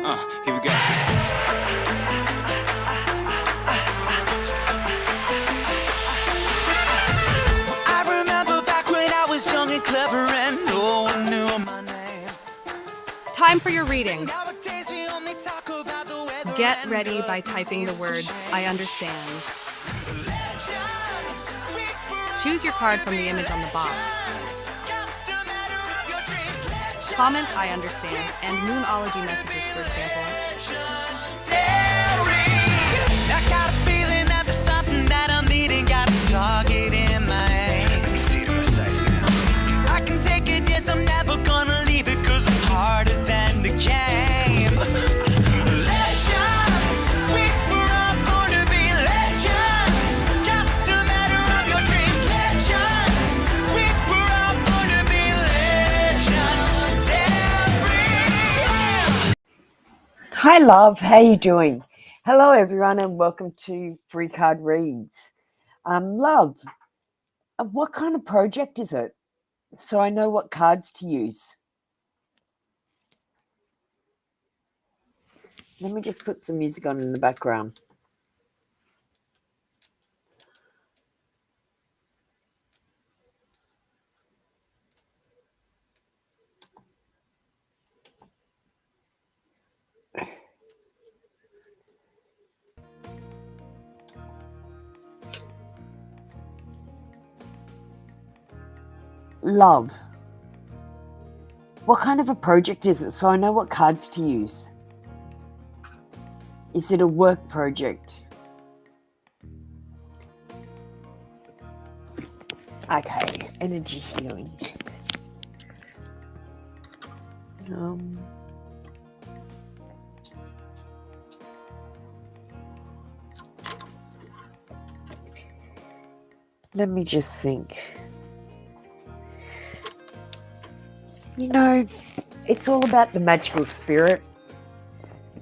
Here we go. I remember back when I was young and clever and no one knew my name. Time for your reading. Get ready by typing the words, I understand. Choose your card from the image on the box. Comment, I understand, and Moonology messages, for example. I got a feeling that there's something that I'm needing, got a target in my aim. I can take it, yes, I'm never gonna leave it, cause I'm harder than the game. Legends, we were all born to be legends, just a matter of your dreams. Legends, we were all born to be legendary. Hi love, how you doing? Hello everyone and welcome to Free Card Reads. Love, what kind of project is it? So I know what cards to use. Let me just put some music on in the background. Love, what kind of a project is it so I know what cards to use? Is it a work project? Okay, energy healing. Let me just think. You know, it's all about the magical spirit.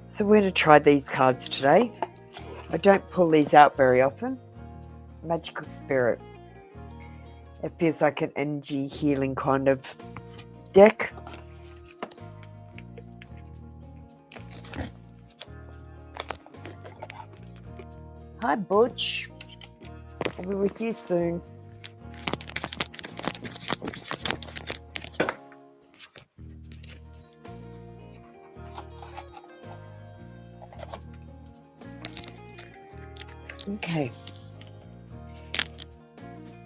So we're going to try these cards today. I don't pull these out very often. Magical spirit. It feels like an energy healing kind of deck. Hi Butch. I'll be with you soon. Okay.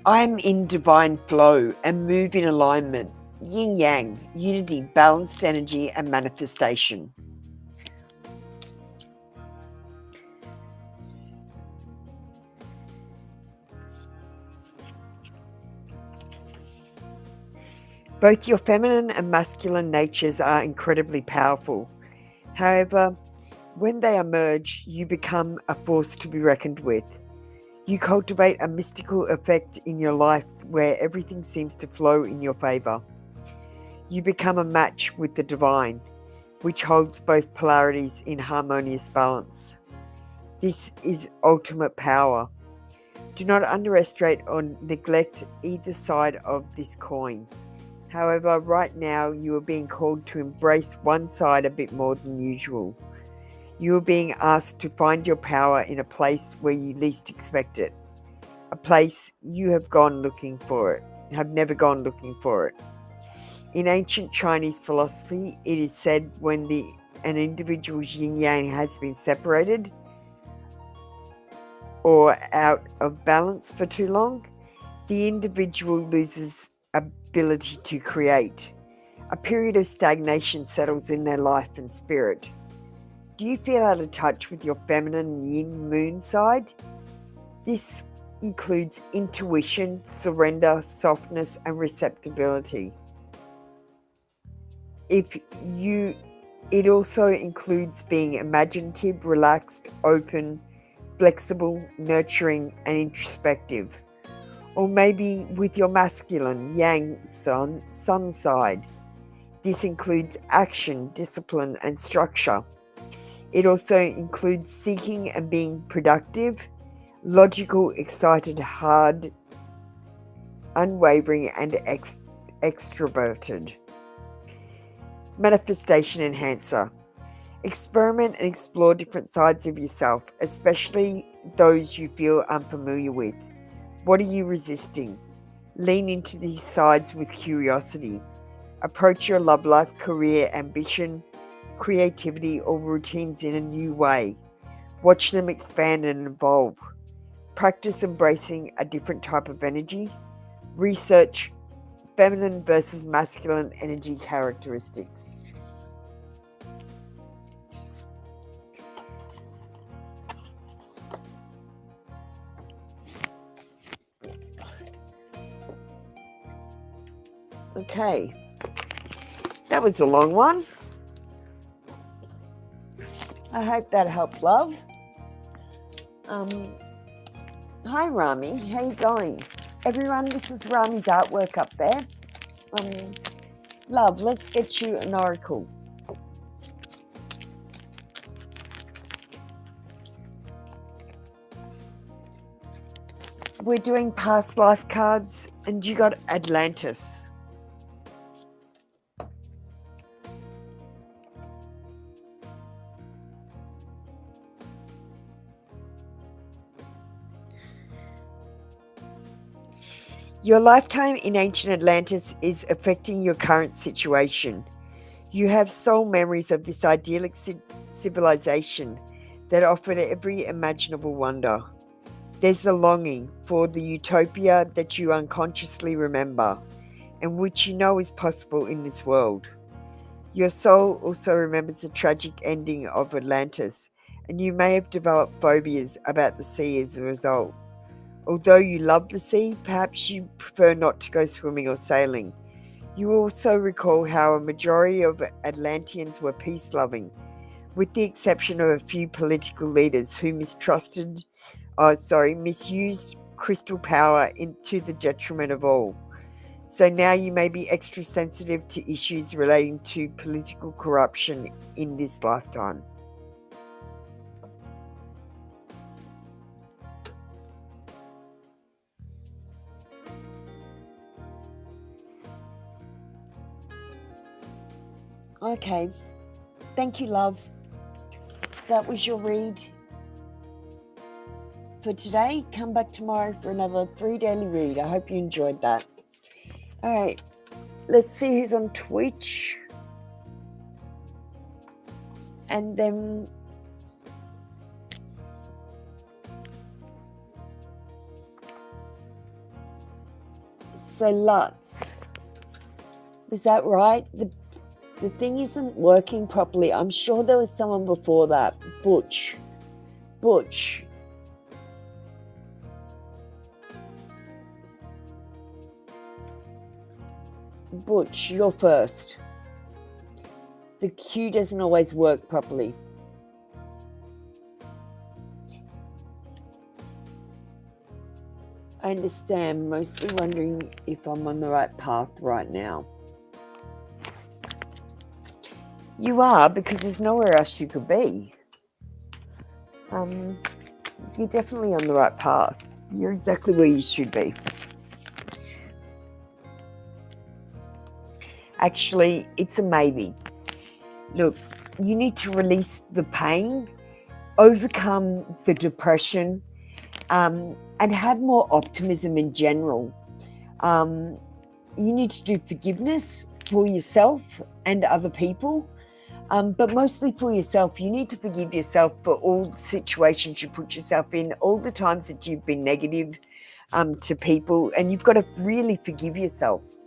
I'm in divine flow and move in alignment. Yin yang, unity, balanced energy, and manifestation. Both your feminine and masculine natures are incredibly powerful. However, when they are merged, you become a force to be reckoned with. You cultivate a mystical effect in your life where everything seems to flow in your favor. You become a match with the divine, which holds both polarities in harmonious balance. This is ultimate power. Do not underestimate or neglect either side of this coin. However, right now you are being called to embrace one side a bit more than usual. You are being asked to find your power in a place where you least expect it. A place you have never gone looking for it. In ancient Chinese philosophy, it is said when an individual's yin-yang has been separated or out of balance for too long, the individual loses ability to create. A period of stagnation settles in their life and spirit. Do you feel out of touch with your feminine yin moon side? This includes intuition, surrender, softness, and receptibility. It also includes being imaginative, relaxed, open, flexible, nurturing, and introspective. Or maybe with your masculine yang sun side. This includes action, discipline, and structure. It also includes seeking and being productive, logical, excited, hard, unwavering, and extroverted. Manifestation enhancer. Experiment and explore different sides of yourself, especially those you feel unfamiliar with. What are you resisting? Lean into these sides with curiosity. Approach your love life, career, ambition, creativity, or routines in a new way. Watch them expand and evolve. Practice embracing a different type of energy. Research feminine versus masculine energy characteristics. Okay, that was a long one. I hope that helped, love. Hi, Rami. How you going? Everyone, this is Rami's artwork up there. Love, let's get you an oracle. We're doing past life cards, and you got Atlantis. Your lifetime in ancient Atlantis is affecting your current situation. You have soul memories of this idyllic civilization that offered every imaginable wonder. There's the longing for the utopia that you unconsciously remember and which you know is possible in this world. Your soul also remembers the tragic ending of Atlantis, and you may have developed phobias about the sea as a result. Although you love the sea, perhaps you prefer not to go swimming or sailing. You also recall how a majority of Atlanteans were peace-loving, with the exception of a few political leaders who misused crystal power to the detriment of all. So now you may be extra sensitive to issues relating to political corruption in this lifetime. Okay, thank you, love. That was your read for today. Come back tomorrow for another free daily read. I hope you enjoyed that. All right, let's see who's on Twitch. And then so Lutz. Was that right? The thing isn't working properly. I'm sure there was someone before that. Butch. Butch, you're first. The queue doesn't always work properly. I understand, mostly wondering if I'm on the right path right now. You are, because there's nowhere else you could be. You're definitely on the right path. You're exactly where you should be. Actually, it's a maybe. Look, you need to release the pain, overcome the depression, and have more optimism in general. You need to do forgiveness for yourself and other people. But mostly for yourself. You need to forgive yourself for all the situations you put yourself in, all the times that you've been negative to people, and you've got to really forgive yourself.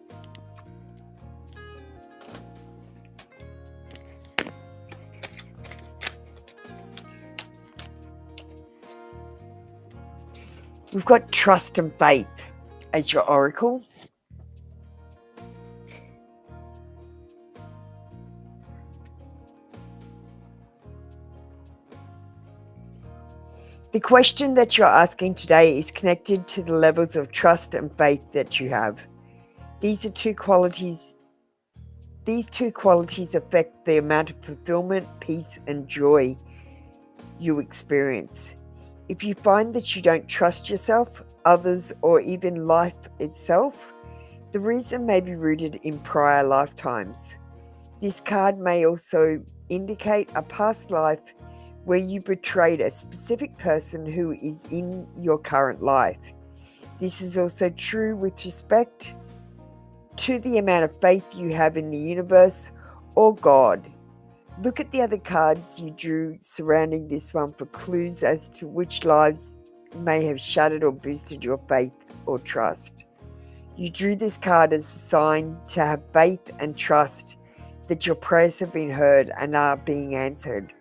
We've got trust and faith as your oracle. The question that you're asking today is connected to the levels of trust and faith that you have. These two qualities affect the amount of fulfillment, peace, and joy you experience. If you find that you don't trust yourself, others, or even life itself, the reason may be rooted in prior lifetimes. This card may also indicate a past life where you betrayed a specific person who is in your current life. This is also true with respect to the amount of faith you have in the universe or God. Look at the other cards you drew surrounding this one for clues as to which lives may have shattered or boosted your faith or trust. You drew this card as a sign to have faith and trust that your prayers have been heard and are being answered.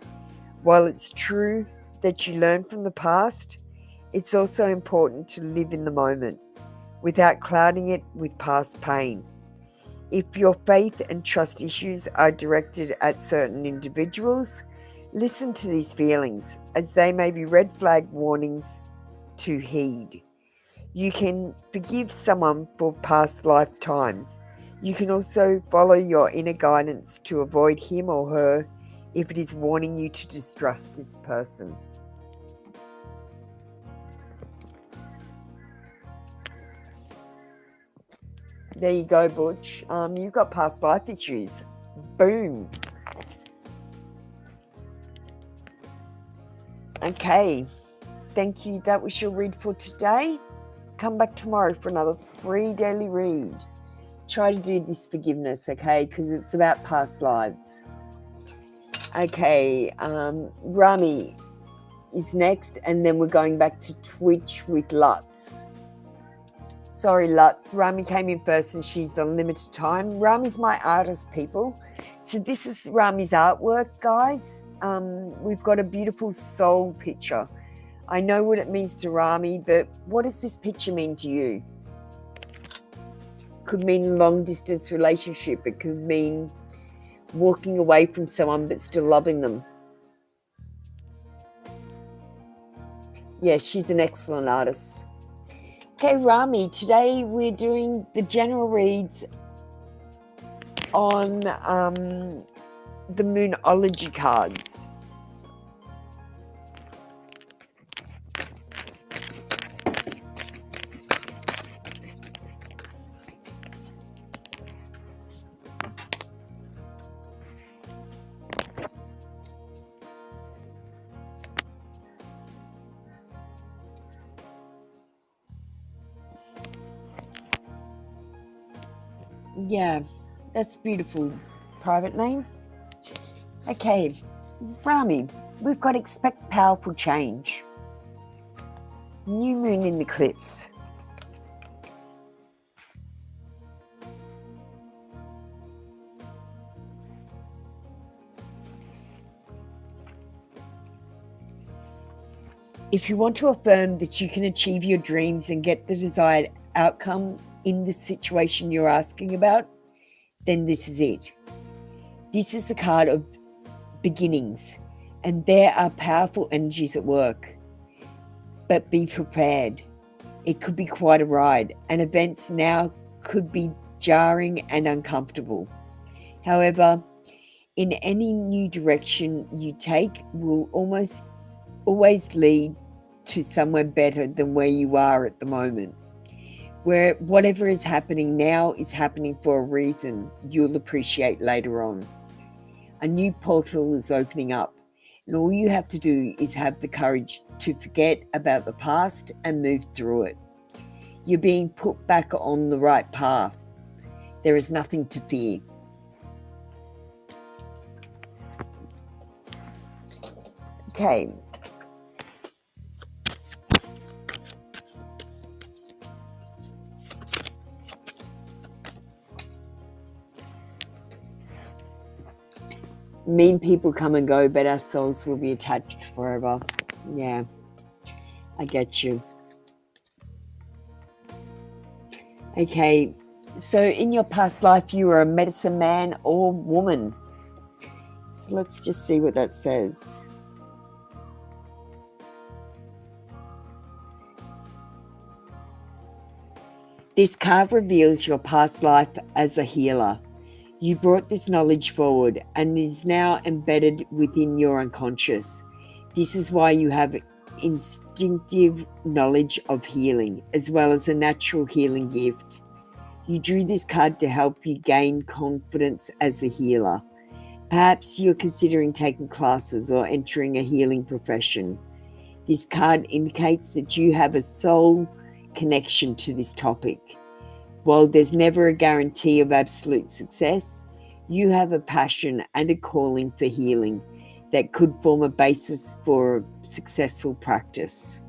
While it's true that you learn from the past, it's also important to live in the moment without clouding it with past pain. If your faith and trust issues are directed at certain individuals, listen to these feelings, as they may be red flag warnings to heed. You can forgive someone for past lifetimes. You can also follow your inner guidance to avoid him or her if it is warning you to distrust this person. There you go, Butch. You've got past life issues. Boom. Okay. Thank you. That was your read for today. Come back tomorrow for another free daily read. Try to do this forgiveness, okay? Because it's about past lives. Okay. Rami is next. And then we're going back to Twitch with Lutz. Sorry, Lutz. Rami came in first and she's on limited time. Rami's my artist, people. So this is Rami's artwork, guys. We've got a beautiful soul picture. I know what it means to Rami, but what does this picture mean to you? Could mean a long-distance relationship. It could mean walking away from someone but still loving them. Yeah, she's an excellent artist. Okay, Rami, today we're doing the general reads on the Moonology cards. Yeah, that's beautiful. Private name. Okay, Rami, we've got expect powerful change. New moon in eclipse. If you want to affirm that you can achieve your dreams and get the desired outcome in the situation you're asking about, then this is it. This is the card of beginnings, and there are powerful energies at work. But be prepared. It could be quite a ride, and events now could be jarring and uncomfortable. However, in any new direction you take will almost always lead to somewhere better than where you are at the moment. Where whatever is happening now is happening for a reason you'll appreciate later on. A new portal is opening up, and all you have to do is have the courage to forget about the past and move through it. You're being put back on the right path. There is nothing to fear. Okay. Mean people come and go, but our souls will be attached forever. Yeah, I get you. Okay, so in your past life, you were a medicine man or woman. So let's just see what that says. This card reveals your past life as a healer. You brought this knowledge forward and it is now embedded within your unconscious. This is why you have instinctive knowledge of healing, as well as a natural healing gift. You drew this card to help you gain confidence as a healer. Perhaps you're considering taking classes or entering a healing profession. This card indicates that you have a soul connection to this topic. While there's never a guarantee of absolute success, you have a passion and a calling for healing that could form a basis for successful practice.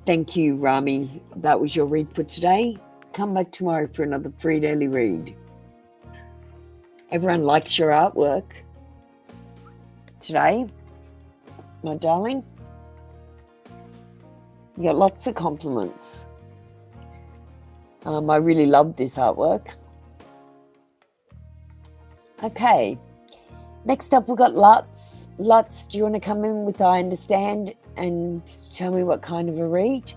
Thank you, Rami. That was your read for today. Come back tomorrow for another free daily read. Everyone likes your artwork today, my darling. You got lots of compliments. I really love this artwork. Okay, next up we've got Lutz. Lutz, do you want to come in with I Understand and tell me what kind of a read?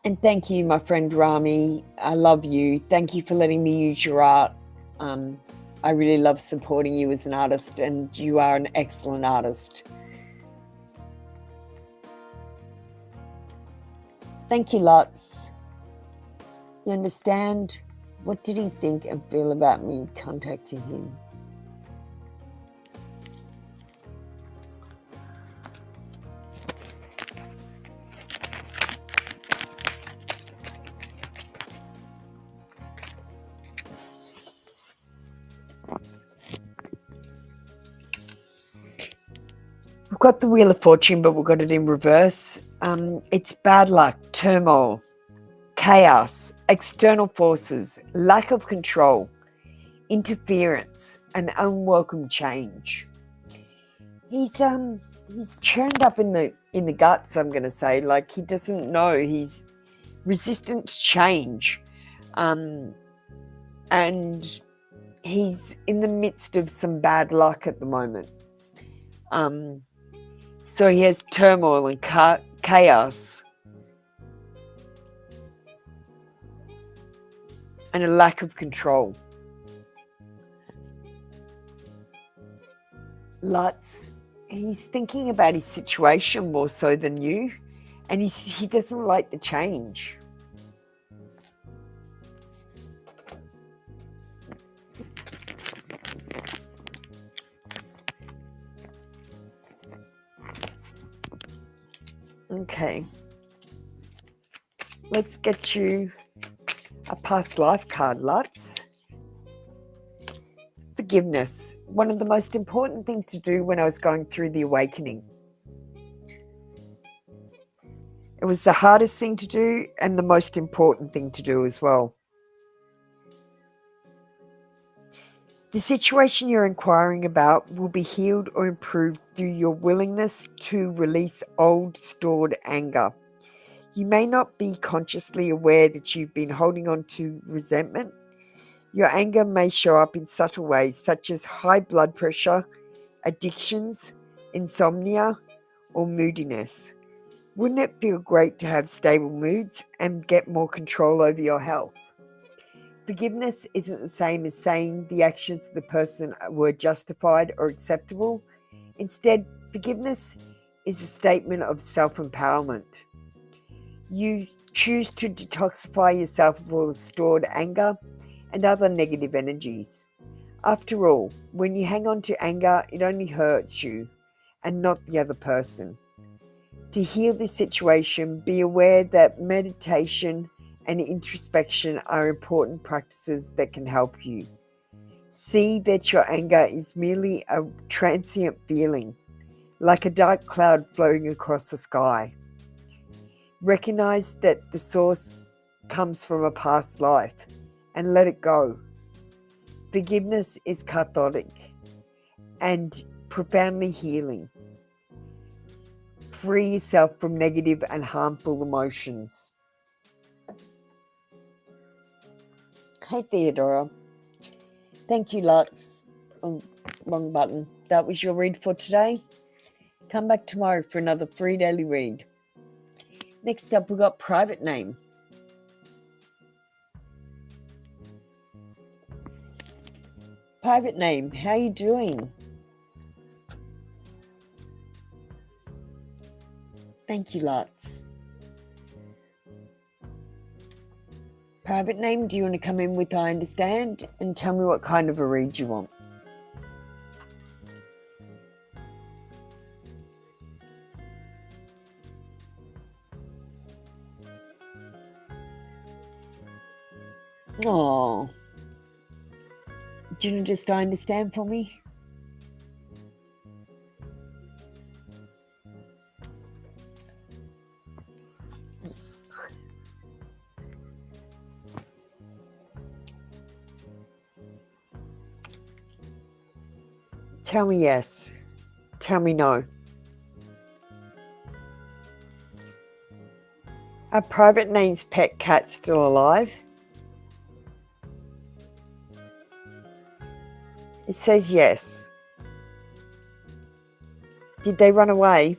And thank you, my friend Rami. I love you. Thank you for letting me use your art. I really love supporting you as an artist, and you are an excellent artist. Thank you, Lutz. You understand? What did he think and feel about me contacting him? We've got the Wheel of Fortune, but we've got it in reverse. It's bad luck, turmoil, chaos, external forces, lack of control, interference, and unwelcome change. He's churned up in the guts, I'm going to say. Like, he doesn't know. He's resistant to change, and he's in the midst of some bad luck at the moment. So he has turmoil and chaos and a lack of control. Lutz, he's thinking about his situation more so than you, and he doesn't like the change. Okay, let's get you a past life card, Lutz. Forgiveness. One of the most important things to do when I was going through the awakening. It was the hardest thing to do and the most important thing to do as well. The situation you're inquiring about will be healed or improved through your willingness to release old stored anger. You may not be consciously aware that you've been holding on to resentment. Your anger may show up in subtle ways such as high blood pressure, addictions, insomnia, or moodiness. Wouldn't it feel great to have stable moods and get more control over your health? Forgiveness isn't the same as saying the actions of the person were justified or acceptable. Instead, forgiveness is a statement of self-empowerment. You choose to detoxify yourself of all the stored anger and other negative energies. After all, when you hang on to anger, it only hurts you and not the other person. To heal this situation, be aware that meditation and introspection are important practices that can help you. See that your anger is merely a transient feeling, like a dark cloud floating across the sky. Recognize that the source comes from a past life and let it go. Forgiveness is cathartic and profoundly healing. Free yourself from negative and harmful emotions. Hey Theodora. Thank you, Lutz. Oh, wrong button. That was your read for today. Come back tomorrow for another free daily read. Next up, we've got Private Name. Private Name, how you doing? Thank you lots. Private name, do you want to come in with I understand and tell me what kind of a read you want? Oh, do you want to just I understand for me? Tell me yes. Tell me no. Are private name's pet cat still alive? It says yes. Did they run away?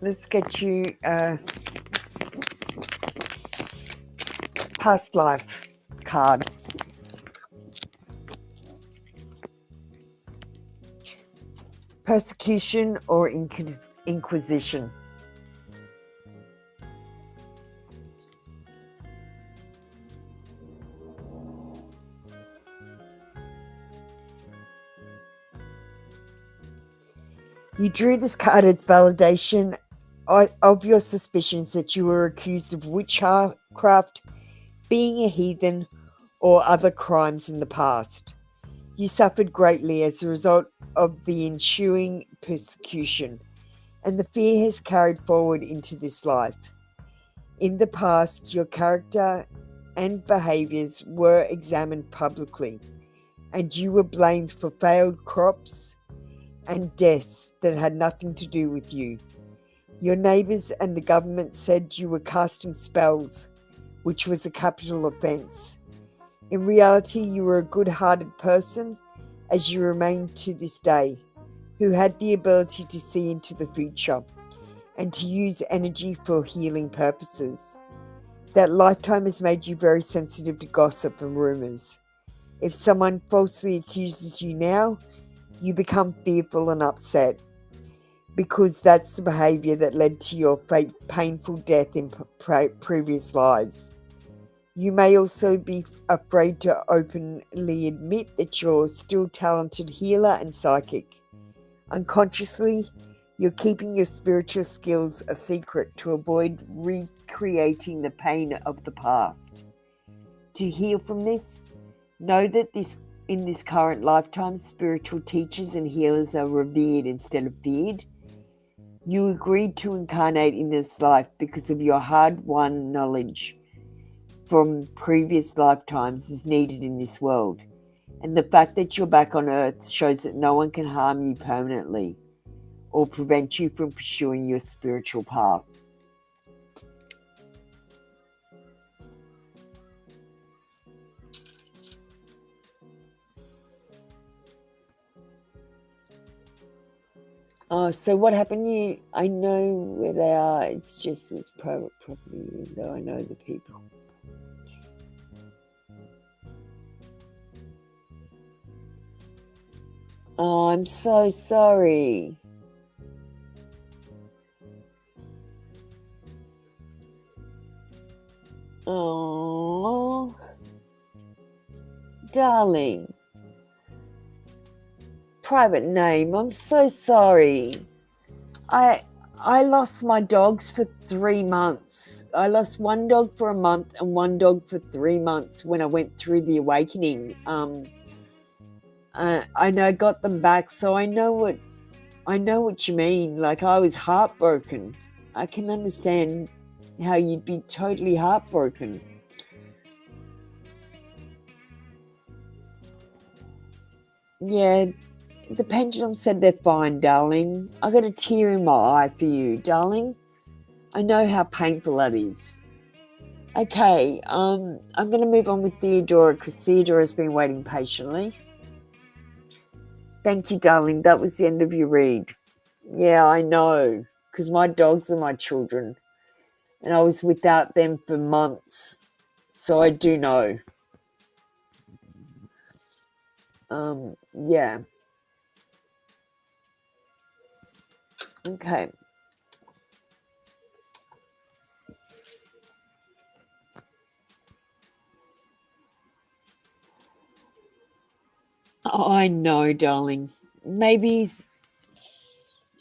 Let's get you a past life card. Persecution or inquisition? You drew this card as validation of your suspicions that you were accused of witchcraft, being a heathen, or other crimes in the past. You suffered greatly as a result of the ensuing persecution, and the fear has carried forward into this life. In the past, your character and behaviours were examined publicly, and you were blamed for failed crops and deaths that had nothing to do with you. Your neighbours and the government said you were casting spells, which was a capital offence. In reality, you were a good-hearted person, as you remain to this day, who had the ability to see into the future and to use energy for healing purposes. That lifetime has made you very sensitive to gossip and rumours. If someone falsely accuses you now, you become fearful and upset, because that's the behaviour that led to your painful death in previous lives. You may also be afraid to openly admit that you're still a talented healer and psychic. Unconsciously, you're keeping your spiritual skills a secret to avoid recreating the pain of the past. To heal from this, know that in this current lifetime, spiritual teachers and healers are revered instead of feared. You agreed to incarnate in this life because of your hard-won knowledge from previous lifetimes is needed in this world, and the fact that you're back on Earth shows that no one can harm you permanently or prevent you from pursuing your spiritual path. Oh, so what happened? I know where they are. It's just this private property, even though I know the people. Oh, I'm so sorry. Oh, darling. Private name, I'm so sorry. I lost my dogs for 3 months. I lost one dog for a month and one dog for 3 months when I went through the awakening. I know I got them back, so I know what you mean. Like, I was heartbroken. I can understand how you'd be totally heartbroken. Yeah, the pendulum said they're fine, darling. I got a tear in my eye for you, darling. I know how painful that is. Okay, I'm going to move on with Theodora because Theodora's been waiting patiently. Thank you, darling. That was the end of your read. Yeah, I know, because my dogs are my children, and I was without them for months, so I do know. Yeah. Okay. Oh, I know, darling. Maybe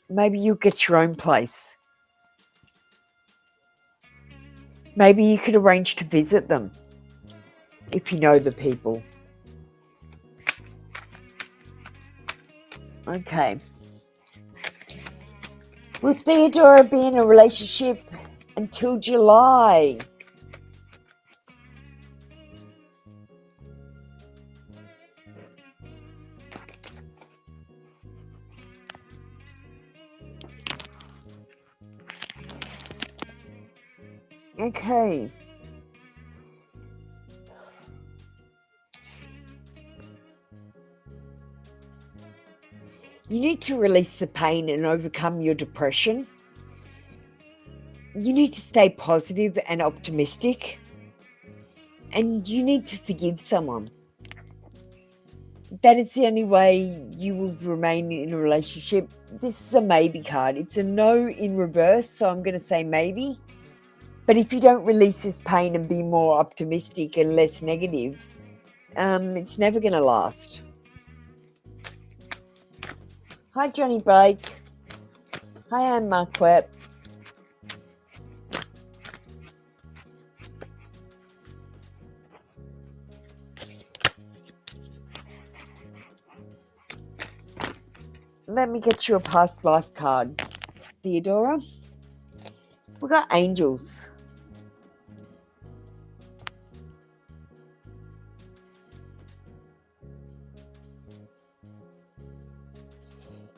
you'll get your own place. Maybe you could arrange to visit them if you know the people. Okay. Will Theodora be in a relationship until July? Okay. You need to release the pain and overcome your depression. You need to stay positive and optimistic. And you need to forgive someone. That is the only way you will remain in a relationship. This is a maybe card. It's a no in reverse, so I'm going to say maybe. But if you don't release this pain and be more optimistic and less negative, it's never going to last. Hi, Johnny Blake. Hi, I'm Marquette. Let me get you a past life card, Theodora. We got angels.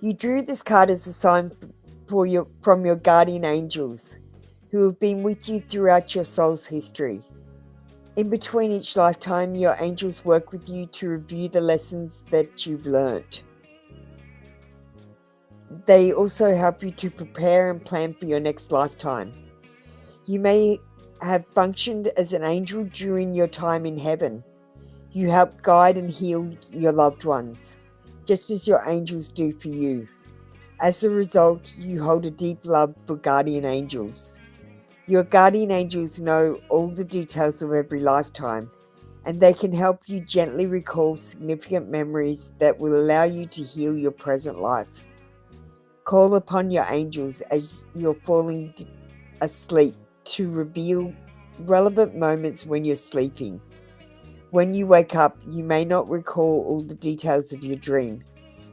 You drew this card as a sign from your guardian angels, who have been with you throughout your soul's history. In between each lifetime, your angels work with you to review the lessons that you've learnt. They also help you to prepare and plan for your next lifetime. You may have functioned as an angel during your time in heaven. You help guide and heal your loved ones, just as your angels do for you. As a result, you hold a deep love for guardian angels. Your guardian angels know all the details of every lifetime, and they can help you gently recall significant memories that will allow you to heal your present life. Call upon your angels as you're falling asleep to reveal relevant moments when you're sleeping. When you wake up, you may not recall all the details of your dream.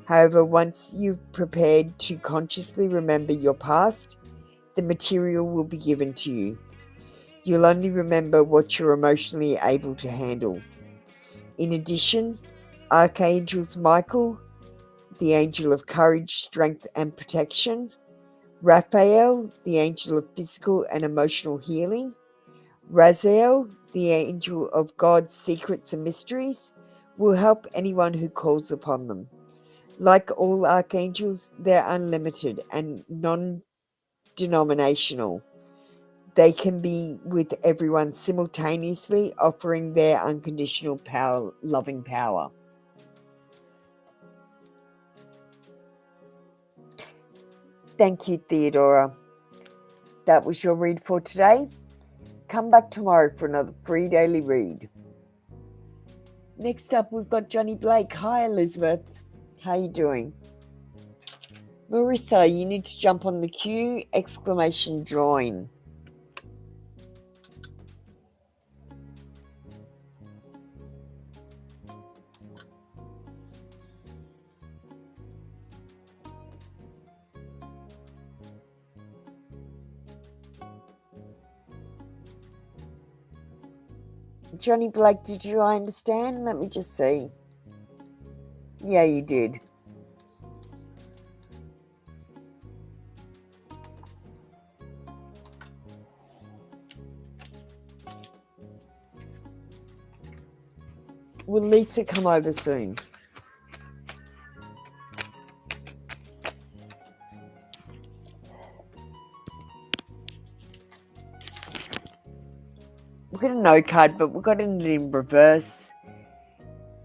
However, once you've prepared to consciously remember your past, the material will be given to you. You'll only remember what you're emotionally able to handle. In addition, Archangels Michael, the angel of courage, strength, and protection, Raphael, the angel of physical and emotional healing, Raziel, the angel of God's secrets and mysteries, will help anyone who calls upon them. Like all archangels, they're unlimited and non-denominational. They can be with everyone simultaneously, offering their unconditional power, loving power. Thank you, Theodora. That was your read for today. Come back tomorrow for another free daily read. Next up, we've got Johnny Blake. Hi, Elizabeth. How you doing? Marissa, you need to jump on the queue, exclamation join. Johnny Blake, did you understand? Let me just see. Yeah, you did. Will Lisa come over soon? We've got a no card, but we've got it in reverse.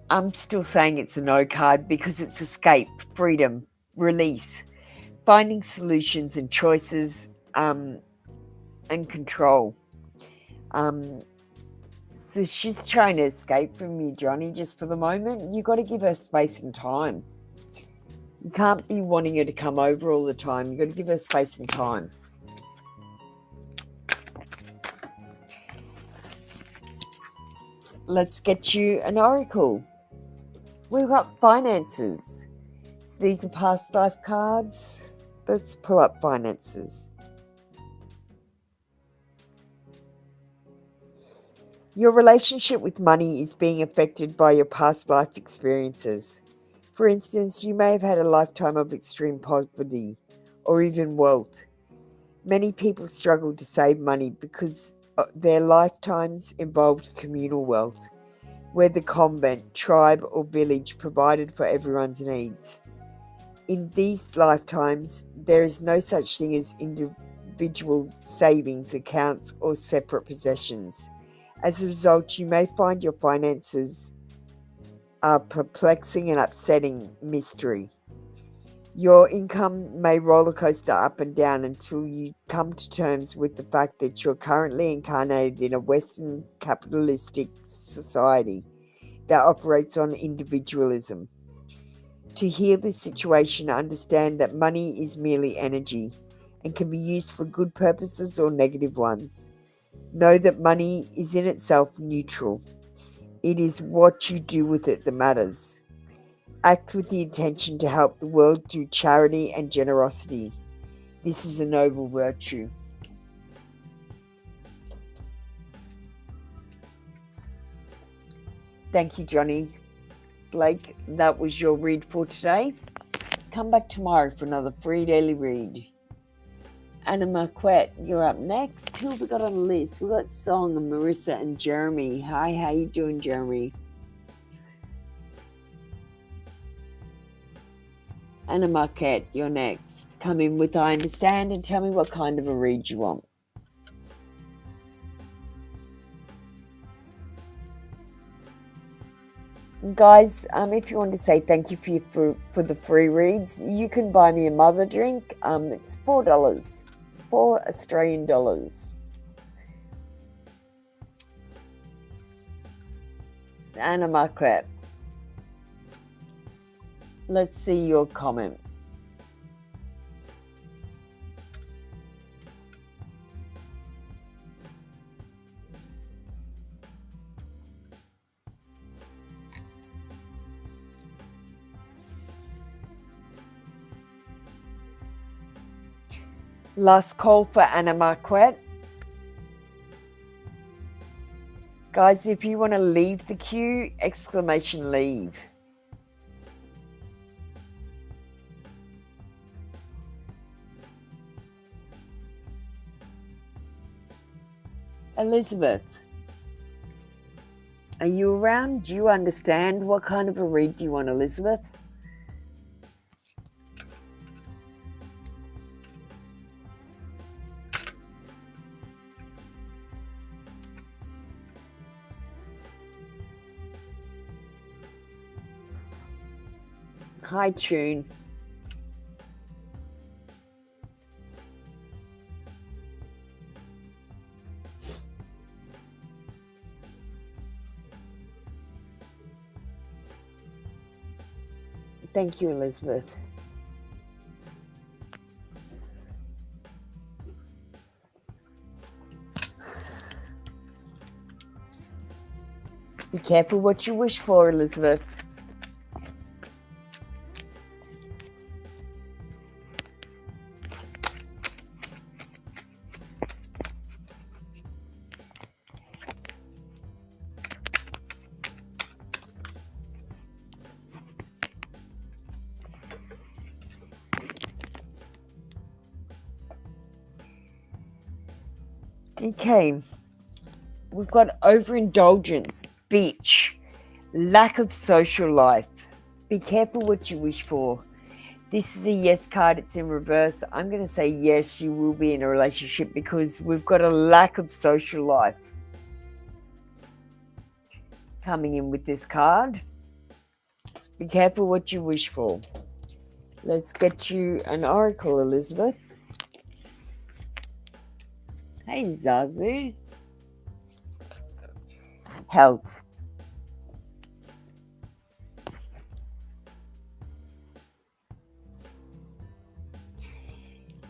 I'm still saying it's a no card because it's escape, freedom, release. finding solutions and choices, and control. So she's trying to escape from you, Johnny, just for the moment. You've got to give her space and time. You can't be wanting her to come over all the time. You've got to give her space and time. Let's get you an oracle. We've got finances. So these are past life cards. Let's pull up finances. Your relationship with money is being affected by your past life experiences. For instance, you may have had a lifetime of extreme poverty or even wealth. Many people struggle to save money because their lifetimes involved communal wealth, where the convent, tribe, or village provided for everyone's needs. In these lifetimes, there is no such thing as individual savings accounts or separate possessions. As a result, you may find your finances are perplexing and upsetting mystery. Your income may roller coaster up and down until you come to terms with the fact that you're currently incarnated in a Western capitalistic society that operates on individualism. To heal this situation, understand that money is merely energy and can be used for good purposes or negative ones. Know that money is in itself neutral. It is what you do with it that matters. Act with the intention to help the world through charity and generosity. This is a noble virtue. Thank you, Johnny. Blake, that was your read for today. Come back tomorrow for another free daily read. Anna Marquette, you're up next. Who have we got on the list? We've got Song and Marissa and Jeremy. Hi, how you doing, Jeremy? Anna Marquette, you're next. Come in with I Understand and tell me what kind of a read you want. Guys, if you want to say thank you for the free reads, you can buy me a mother drink. It's $4, $4 Australian dollars. Anna Marquette, let's see your comment. Last call for Anna Marquette. Guys, if you want to leave the queue, exclamation leave. Elizabeth, are you around? Do you understand? What kind of a read do you want, Elizabeth? Hi, Tune. Thank you, Elizabeth. Be careful what you wish for, Elizabeth. Okay, we've got overindulgence, bitch, lack of social life. Be careful what you wish for. This is a yes card, it's in reverse. I'm going to say yes, you will be in a relationship because we've got a lack of social life coming in with this card. So be careful what you wish for. Let's get you an oracle, Elizabeth. Hey, Zazu. Health.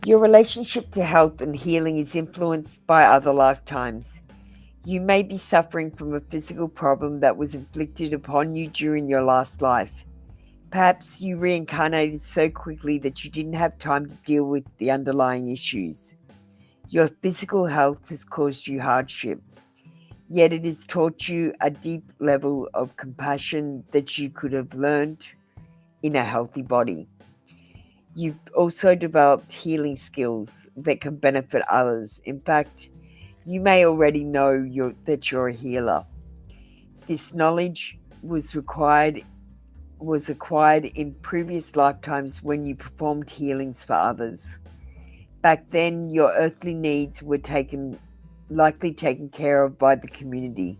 Your relationship to health and healing is influenced by other lifetimes. You may be suffering from a physical problem that was inflicted upon you during your last life. Perhaps you reincarnated so quickly that you didn't have time to deal with the underlying issues. Your physical health has caused you hardship, yet it has taught you a deep level of compassion that you could have learned in a healthy body. You've also developed healing skills that can benefit others. In fact, you may already know that you're a healer. This knowledge was acquired in previous lifetimes when you performed healings for others. Back then, your earthly needs were likely taken care of by the community.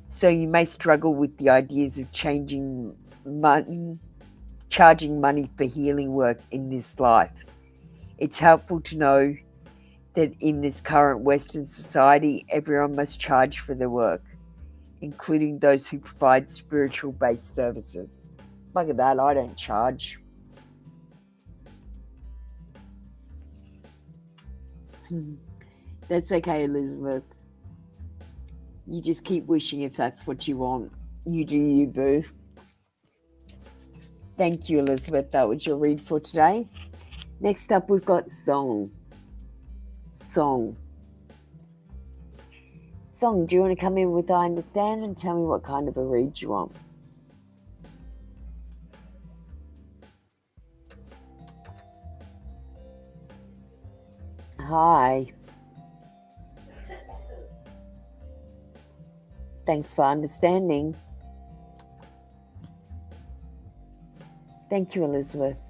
So you may struggle with the ideas of charging money for healing work in this life. It's helpful to know that in this current Western society, everyone must charge for their work, including those who provide spiritual-based services. Look at that, I don't charge. That's okay, Elizabeth. You just keep wishing if that's what you want. You do you, boo. Thank you, Elizabeth. That was your read for today. Next up, we've got Song. Song, do you want to come in with I Understand and tell me what kind of a read you want? Hi. Thanks for understanding. Thank you, Elizabeth.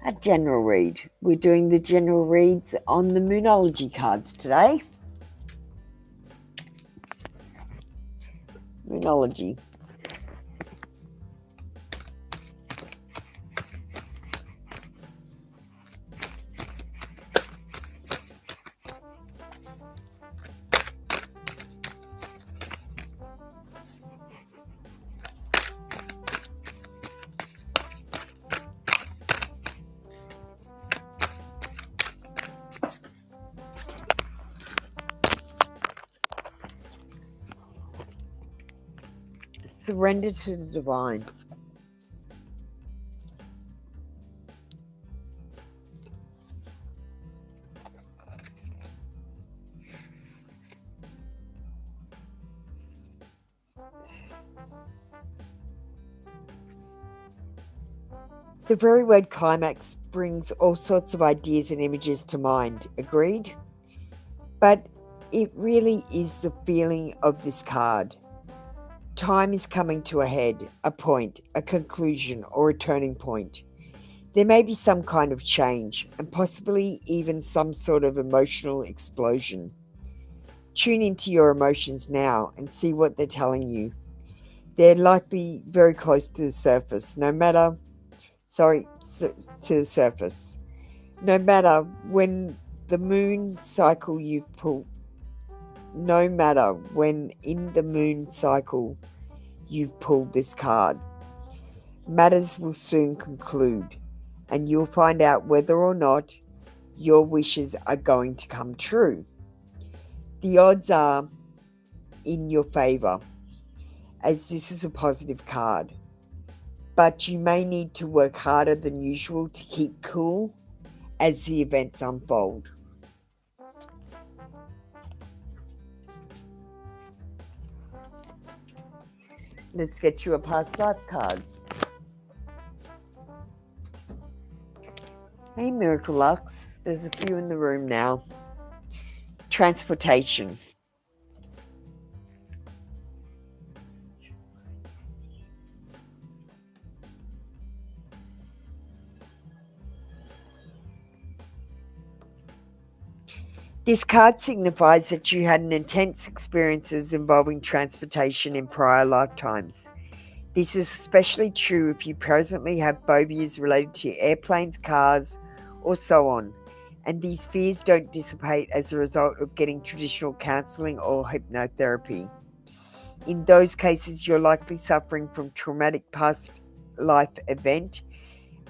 A general read. We're doing the general reads on the Moonology cards today. Moonology. Surrender to the divine. The very word climax brings all sorts of ideas and images to mind, agreed? But it really is the feeling of this card. Time is coming to a head, a point, a conclusion, or a turning point. There may be some kind of change, and possibly even some sort of emotional explosion. Tune into your emotions now and see what they're telling you. They're likely very close to the surface, to the surface. No matter when the moon cycle you pull, no matter when in the moon cycle you've pulled this card, matters will soon conclude, and you'll find out whether or not your wishes are going to come true. The odds are in your favor, as this is a positive card, but you may need to work harder than usual to keep cool as the events unfold. Let's get you a past life card. Hey, Miracle Lux. There's a few in the room now. Transportation. This card signifies that you had an intense experiences involving transportation in prior lifetimes. This is especially true if you presently have phobias related to airplanes, cars, or so on, and these fears don't dissipate as a result of getting traditional counseling or hypnotherapy. In those cases, you're likely suffering from traumatic past life event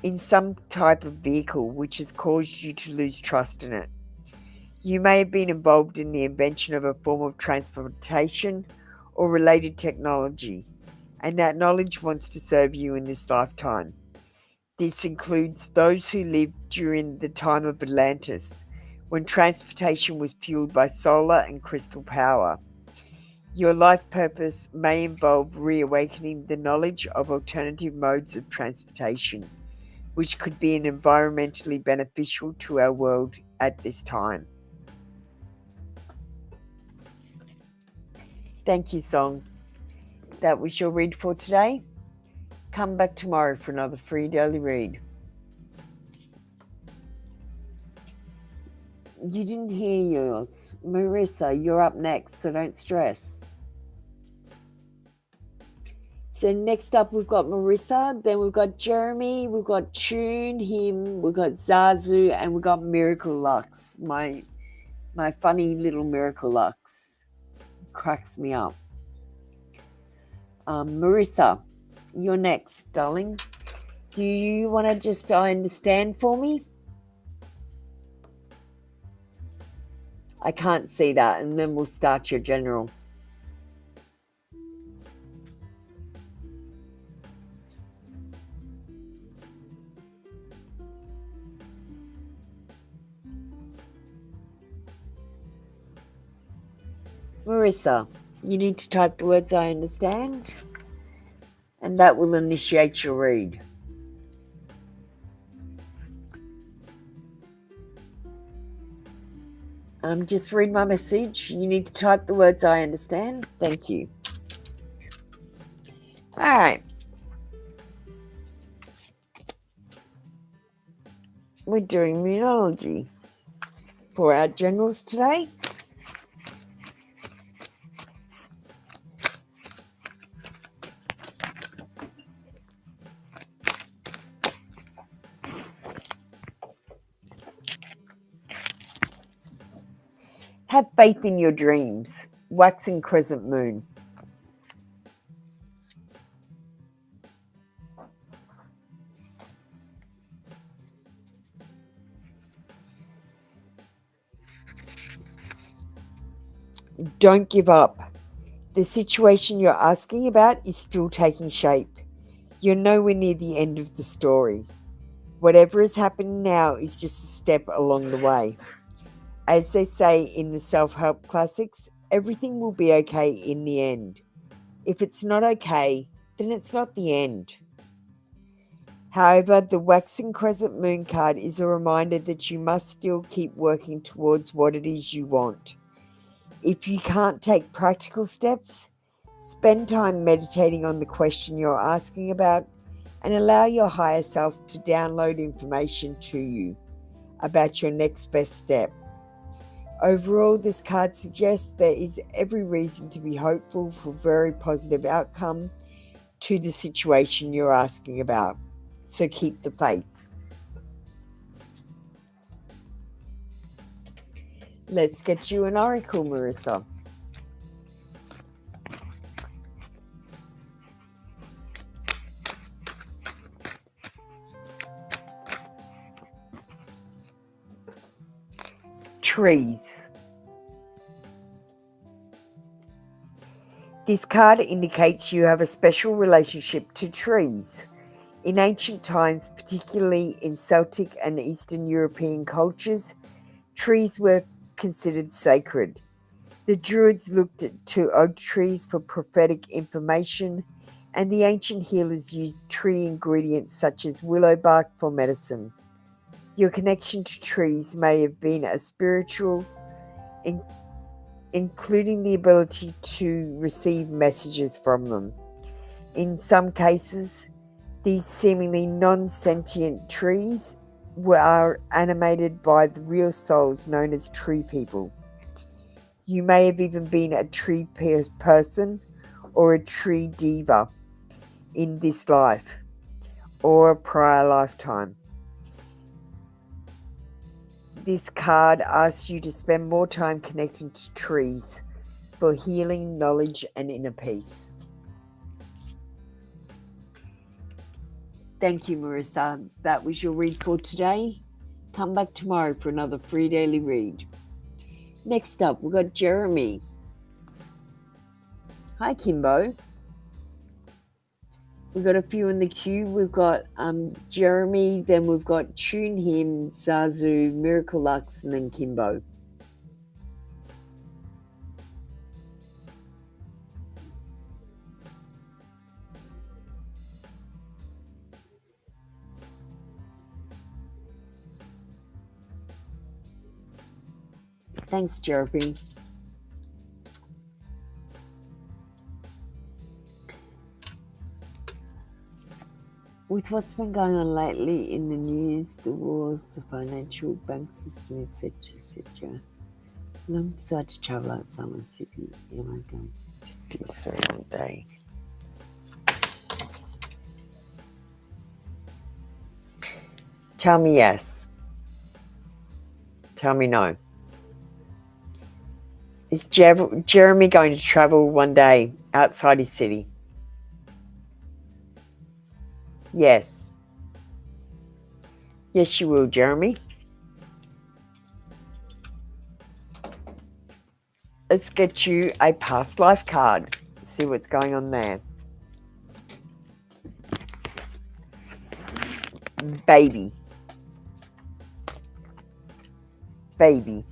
in some type of vehicle which has caused you to lose trust in it. You may have been involved in the invention of a form of transportation or related technology, and that knowledge wants to serve you in this lifetime. This includes those who lived during the time of Atlantis, when transportation was fueled by solar and crystal power. Your life purpose may involve reawakening the knowledge of alternative modes of transportation, which could be environmentally beneficial to our world at this time. Thank you, Song. That was your read for today. Come back tomorrow for another free daily read. You didn't hear yours. Marissa, you're up next, so don't stress. So next up we've got Marissa, then we've got Jeremy, we've got Tune, him, we've got Zazu, and we've got Miracle Lux. My funny little Miracle Lux cracks me up. Marissa, you're next, darling. Do you want to just understand for me? I can't see that, and then we'll start your general. Marissa, you need to type the words I understand, and that will initiate your read. Just read my message. You need to type the words I understand. Thank you. All right. We're doing immunology for our generals today. Have faith in your dreams. Waxing crescent moon. Don't give up. The situation you're asking about is still taking shape. You're nowhere near the end of the story. Whatever is happening now is just a step along the way. As they say in the self-help classics, everything will be okay in the end. If it's not okay, then it's not the end. However, the waxing crescent moon card is a reminder that you must still keep working towards what it is you want. If you can't take practical steps, spend time meditating on the question you're asking about and allow your higher self to download information to you about your next best step. Overall, this card suggests there is every reason to be hopeful for a very positive outcome to the situation you're asking about. So keep the faith. Let's get you an oracle, Marissa. Trees. This card indicates you have a special relationship to trees. In ancient times, particularly in Celtic and Eastern European cultures, trees were considered sacred. The Druids looked to oak trees for prophetic information, and the ancient healers used tree ingredients such as willow bark for medicine. Your connection to trees may have been a spiritual, including the ability to receive messages from them. In some cases, these seemingly non-sentient trees are animated by the real souls known as tree people. You may have even been a tree person or a tree diva. in this life or a prior lifetime. This card asks you to spend more time connecting to trees for healing, knowledge, and inner peace. Thank you, Marissa. That was your read for today. Come back tomorrow for another free daily read. Next up, we've got Jeremy. Hi, Kimbo. We've got a few in the queue. We've got Jeremy, then we've got Tune Him, Zazu, Miracle Lux, and then Kimbo. Thanks, Jeremy. With what's been going on lately in the news, the wars, the financial bank system, etc., etc., I'm decided to travel outside my city. Am I going to do so one day? Tell me yes. Tell me no. Is Jeremy going to travel one day outside his city? Yes. Yes, you will, Jeremy. Let's get you a past life card. See what's going on there. Baby. Baby.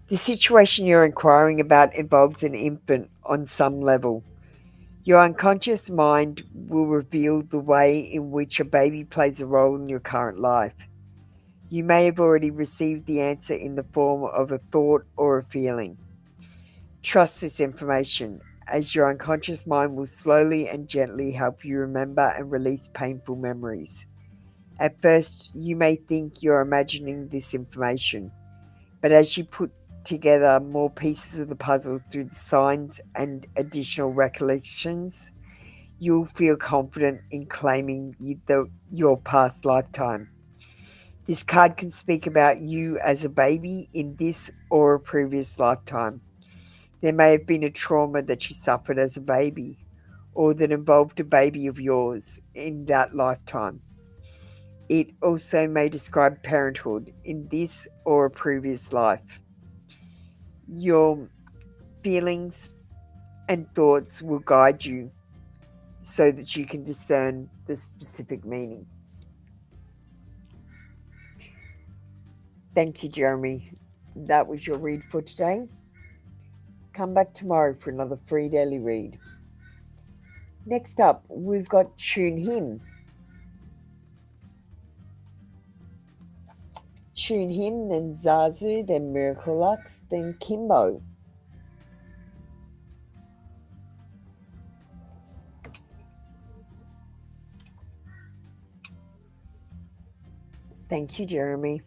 The situation you're inquiring about involves an infant on some level. Your unconscious mind will reveal the way in which a baby plays a role in your current life. You may have already received the answer in the form of a thought or a feeling. Trust this information, as your unconscious mind will slowly and gently help you remember and release painful memories. At first, you may think you're imagining this information, but as you put together more pieces of the puzzle through the signs and additional recollections, you'll feel confident in claiming your past lifetime. This card can speak about you as a baby in this or a previous lifetime. There may have been a trauma that you suffered as a baby, or that involved a baby of yours in that lifetime. It also may describe parenthood in this or a previous life. Your feelings and thoughts will guide you so that you can discern the specific meaning. Thank you, Jeremy. That was your read for today. Come back tomorrow for another free daily read. Next up, we've got Tune Him. Tune Him, then Zazu, then Miracle Lux, then Kimbo. Thank you, Jeremy.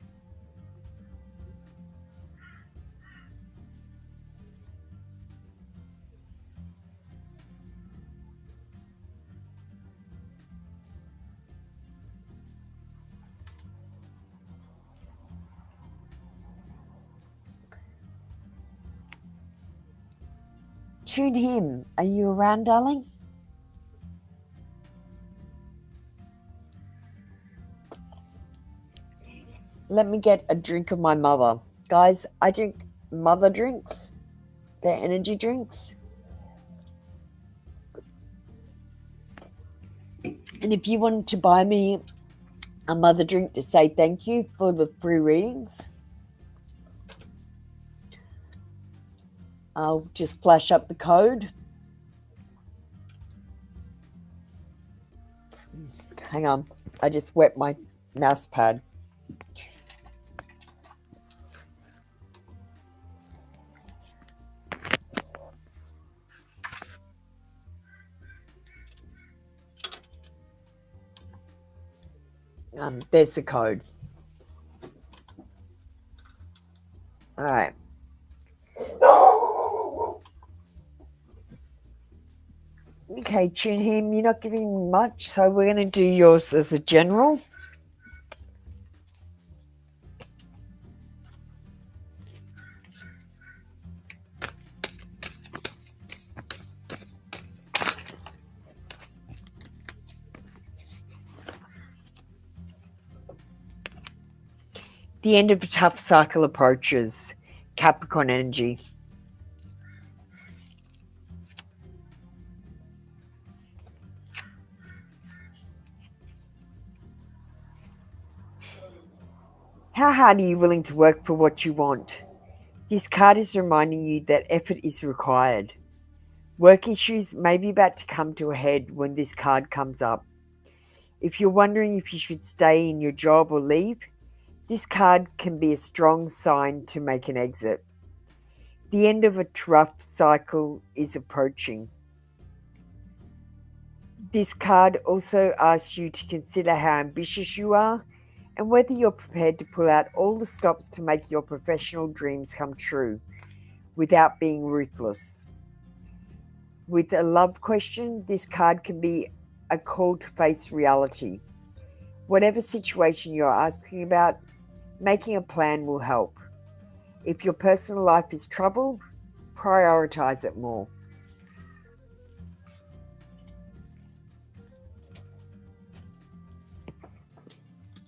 Tune Him, are you around, darling? Let me get a drink of my mother. Guys, I drink mother drinks. They're energy drinks. And if you wanted to buy me a mother drink to say thank you for the free readings, I'll just flash up the code. Hang on, I just wet my mouse pad. There's the code. All right. Okay, tune him. You're not giving much, so we're going to do yours as a general. The end of a tough cycle approaches. Capricorn energy. How hard are you willing to work for what you want? This card is reminding you that effort is required. Work issues may be about to come to a head when this card comes up. If you're wondering if you should stay in your job or leave, this card can be a strong sign to make an exit. The end of a rough cycle is approaching. This card also asks you to consider how ambitious you are and whether you're prepared to pull out all the stops to make your professional dreams come true without being ruthless. With a love question, this card can be a call to face reality. Whatever situation you're asking about, making a plan will help. If your personal life is trouble, prioritize it more.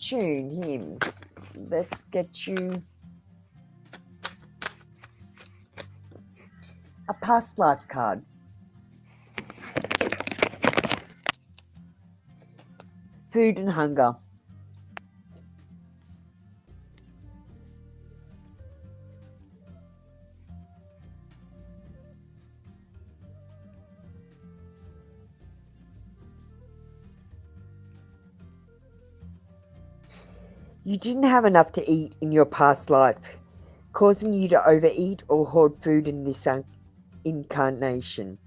Tune him. Let's get you a past life card. Food and hunger. You didn't have enough to eat in your past life, causing you to overeat or hoard food in this incarnation.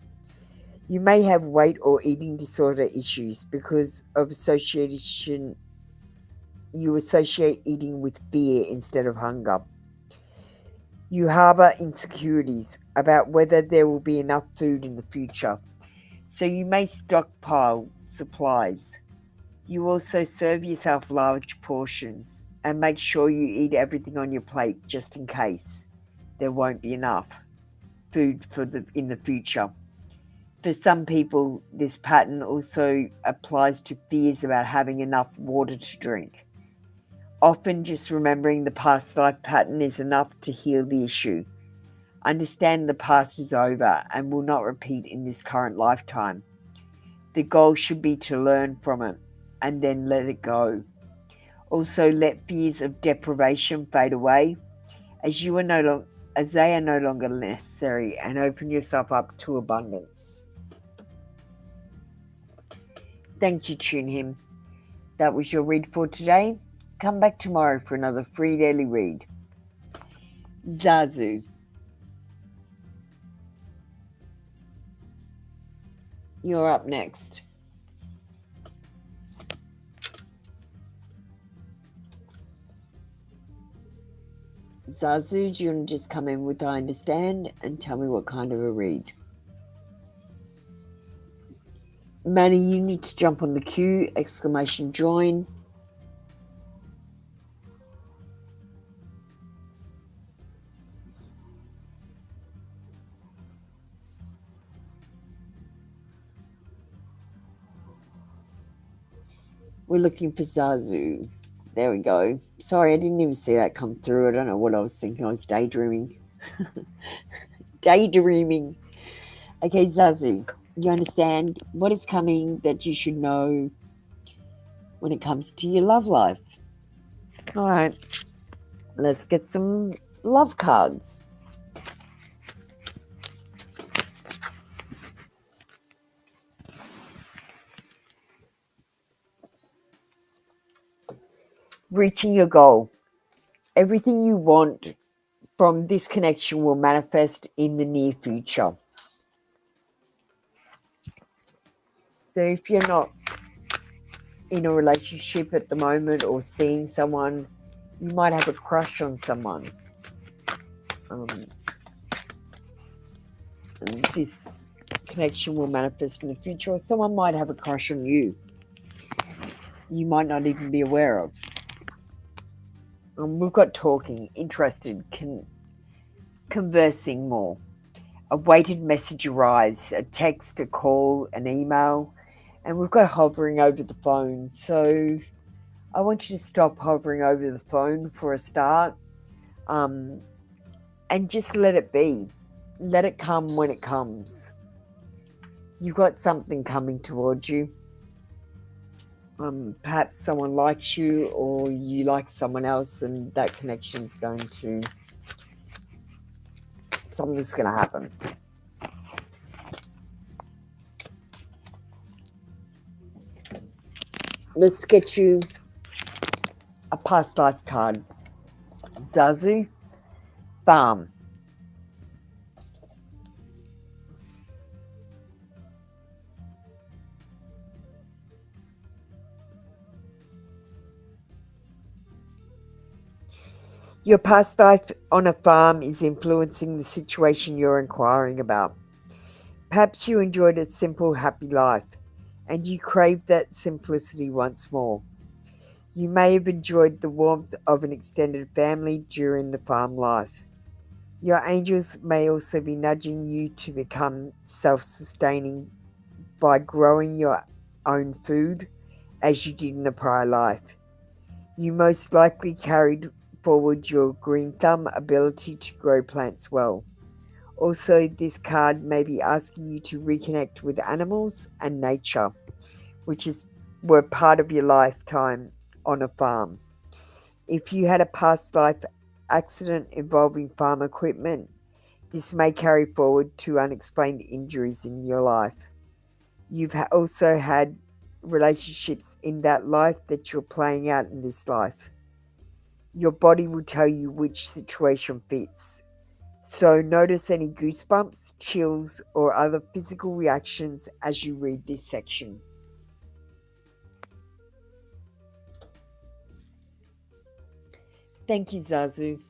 You may have weight or eating disorder issues because of you associate eating with fear instead of hunger. You harbor insecurities about whether there will be enough food in the future, so you may stockpile supplies. You also serve yourself large portions and make sure you eat everything on your plate just in case there won't be enough food in the future. For some people, this pattern also applies to fears about having enough water to drink. Often just remembering the past life pattern is enough to heal the issue. Understand the past is over and will not repeat in this current lifetime. The goal should be to learn from it and then let it go. Also, let fears of deprivation fade away as they are no longer necessary, and open yourself up to abundance. Thank you, Tune Him. That was your read for today. Come back tomorrow for another free daily read. Zazu. You're up next. Zazu, do you want to just come in with I understand and tell me what kind of a read? Manny, you need to jump on the queue, exclamation join. We're looking for Zazu. There we go. Sorry, I didn't even see that come through. I don't know what I was thinking. I was daydreaming. Daydreaming. Okay, Zazu, you understand what is coming that you should know when it comes to your love life. All right, let's get some love cards. Reaching your goal. Everything you want from this connection will manifest in the near future. So if you're not in a relationship at the moment or seeing someone, you might have a crush on someone. This connection will manifest in the future, or someone might have a crush on you. You might not even be aware of. We've got talking, interested, conversing more. A weighted message arrives, a text, a call, an email, and we've got hovering over the phone. So I want you to stop hovering over the phone for a start, and just let it be. Let it come when it comes. You've got something coming towards you. Perhaps someone likes you, or you like someone else, and that connection's going to... something's going to happen. Let's get you a past life card. Zazu, Balm. Your past life on a farm is influencing the situation you're inquiring about. Perhaps you enjoyed a simple, happy life, and you crave that simplicity once more. You may have enjoyed the warmth of an extended family during the farm life. Your angels may also be nudging you to become self-sustaining by growing your own food, as you did in a prior life. You most likely carried forward your green thumb ability to grow plants well. Also, this card may be asking you to reconnect with animals and nature, which were part of your lifetime on a farm. If you had a past life accident involving farm equipment, this may carry forward to unexplained injuries in your life. You've also had relationships in that life that you're playing out in this life. Your body will tell you which situation fits. So notice any goosebumps, chills, or other physical reactions as you read this section. Thank you, Zazu.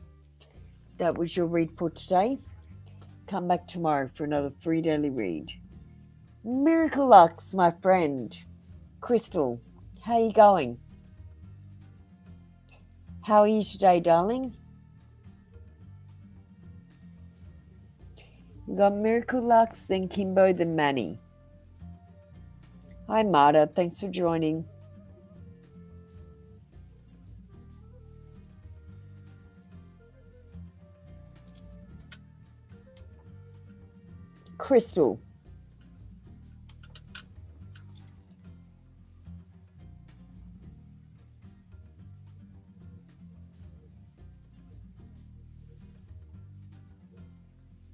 That was your read for today. Come back tomorrow for another free daily read. Miracle Lux, my friend. Crystal, how are you going? How are you today, darling? We got Miracle Lux, then Kimbo, then Manny. Hi, Marta. Thanks for joining. Crystal.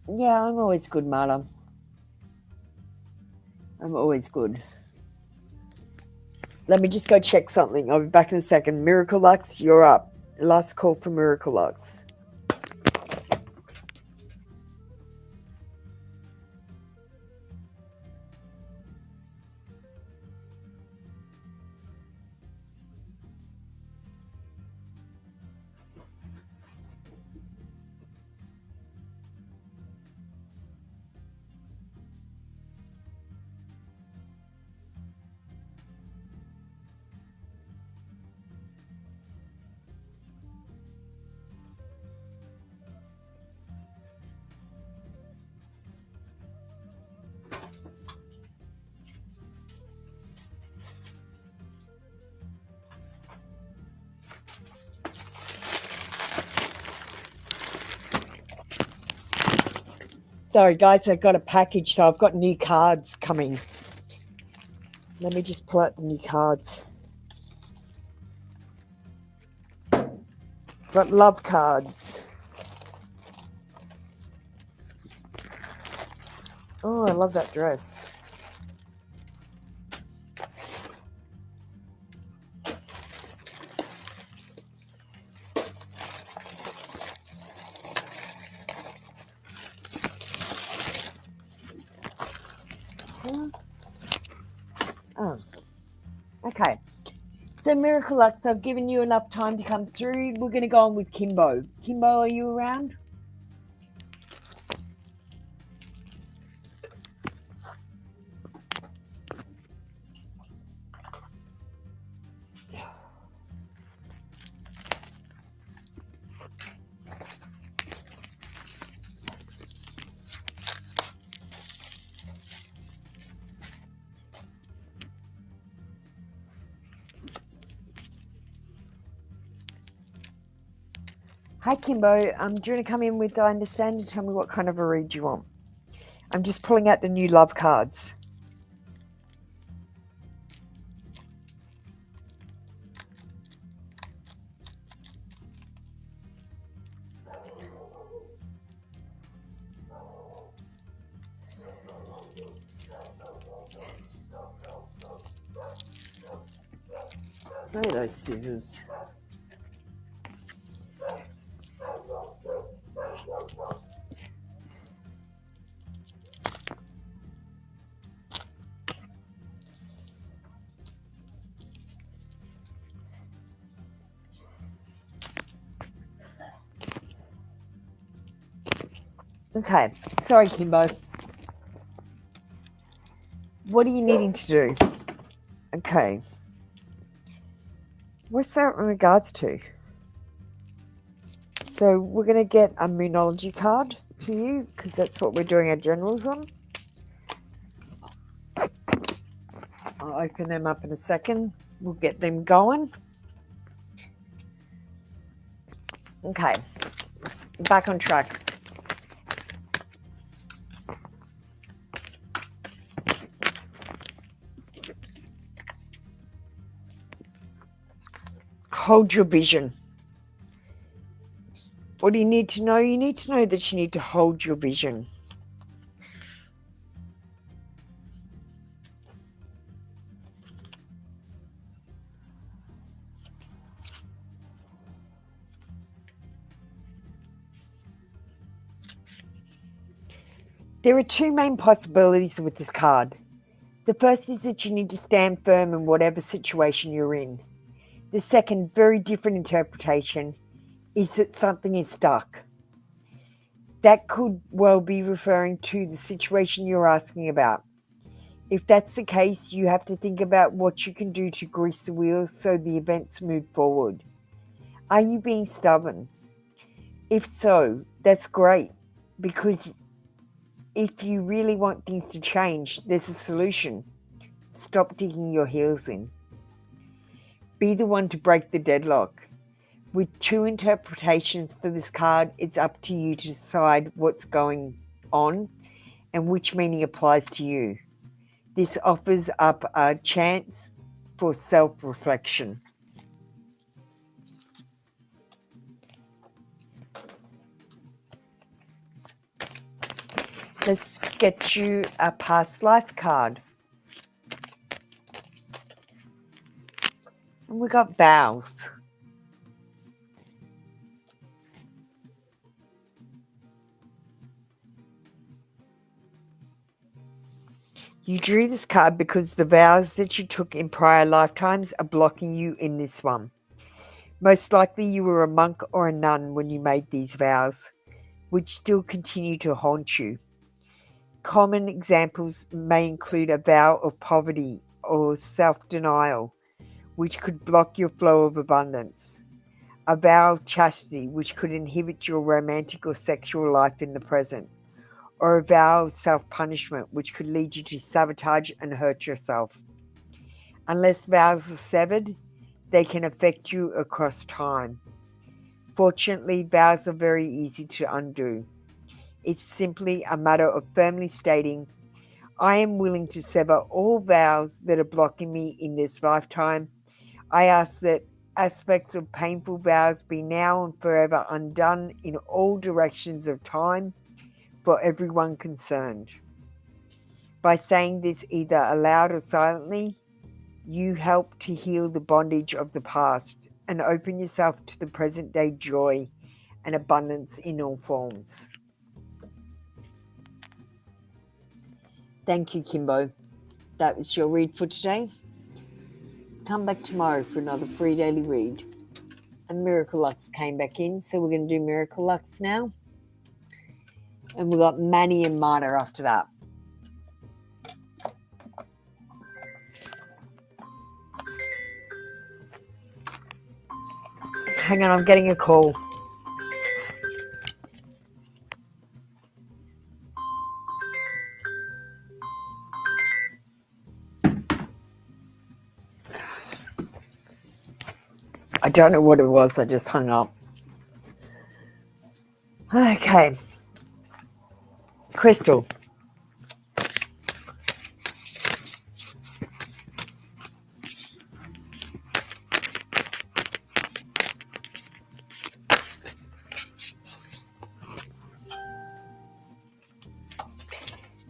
Yeah, I'm always good, Marta. I'm always good. Let me just go check something. I'll be back in a second. Miracle Lux, you're up. Last call for Miracle Lux. Sorry, guys, I got a package, so I've got new cards coming. Let me just pull out the new cards. Got love cards. Oh, I love that dress. Oh, okay. So, Miracle Lux, I've given you enough time to come through. We're going to go on with Kimbo. Kimbo, are you around? Hi, Kimbo. Do you want to come in with I Understand and tell me what kind of a read you want? I'm just pulling out the new love cards. Where are those scissors? Okay, sorry, Kimbo. What are you needing to do? Okay. What's that in regards to? So we're going to get a Moonology card for you because that's what we're doing our generals on. I'll open them up in a second. We'll get them going. Okay, back on track. Hold your vision. What do you need to know? You need to know that you need to hold your vision. There are two main possibilities with this card. The first is that you need to stand firm in whatever situation you're in. The second, very different interpretation, is that something is stuck. That could well be referring to the situation you're asking about. If that's the case, you have to think about what you can do to grease the wheels so the events move forward. Are you being stubborn? If so, that's great, because if you really want things to change, there's a solution. Stop digging your heels in. Be the one to break the deadlock. With two interpretations for this card, it's up to you to decide what's going on and which meaning applies to you. This offers up a chance for self-reflection. Let's get you a past life card. And we got vows. You drew this card because the vows that you took in prior lifetimes are blocking you in this one. Most likely you were a monk or a nun when you made these vows, which still continue to haunt you. Common examples may include a vow of poverty or self-denial, which could block your flow of abundance. A vow of chastity, which could inhibit your romantic or sexual life in the present. Or a vow of self-punishment, which could lead you to sabotage and hurt yourself. Unless vows are severed, they can affect you across time. Fortunately, vows are very easy to undo. It's simply a matter of firmly stating, I am willing to sever all vows that are blocking me in this lifetime. I ask that aspects of painful vows be now and forever undone in all directions of time for everyone concerned. By saying this either aloud or silently, you help to heal the bondage of the past and open yourself to the present day joy and abundance in all forms. Thank you, Kimbo. That was your read for today. Come back tomorrow for another free daily read. And Miracle Lux came back in, so we're going to do Miracle Lux now. And we've got Manny and Marta after that. Hang on, I'm getting a call. I don't know what it was, I just hung up. Okay, Crystal.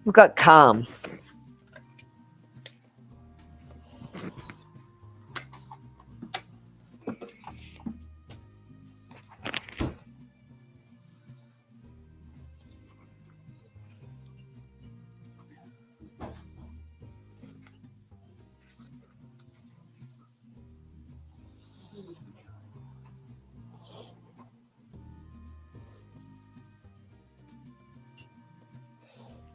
We've got calm.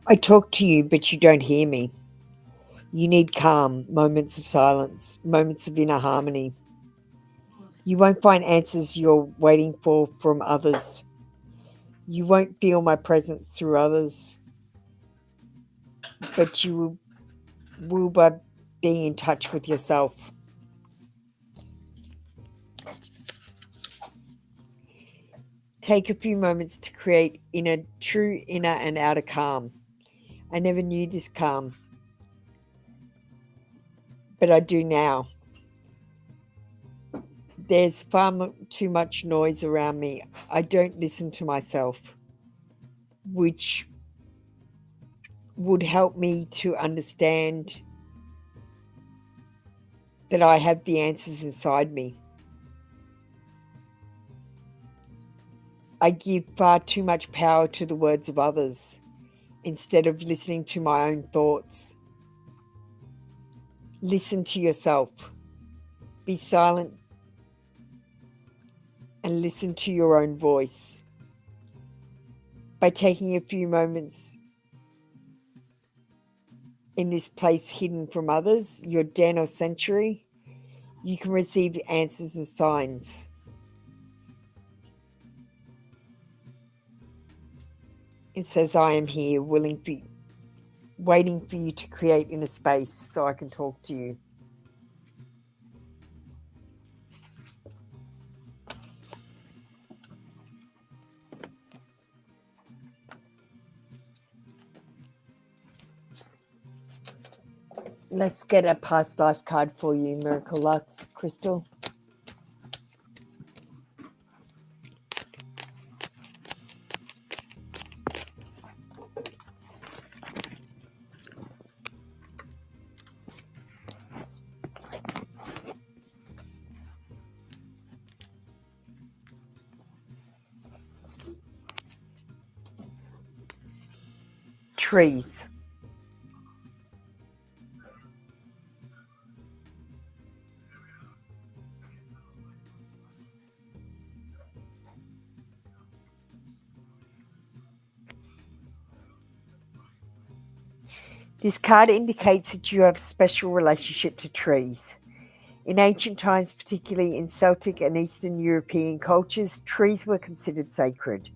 I talk to you, but you don't hear me. You need calm, moments of silence, moments of inner harmony. You won't find answers you're waiting for from others. You won't feel my presence through others, but you will by being in touch with yourself. Take a few moments to create true inner and outer calm. I never knew this calm, but I do now. There's too much noise around me. I don't listen to myself, which would help me to understand that I have the answers inside me. I give far too much power to the words of others instead of listening to my own thoughts. Listen to yourself. Be silent and listen to your own voice. By taking a few moments in this place hidden from others, your den or sanctuary, you can receive answers and signs. It says, I am here, waiting for you to create inner space so I can talk to you. Let's get a past life card for you, Miracle Lux, Crystal. Trees. This card indicates that you have a special relationship to trees. In ancient times, particularly in Celtic and Eastern European cultures, trees were considered sacred.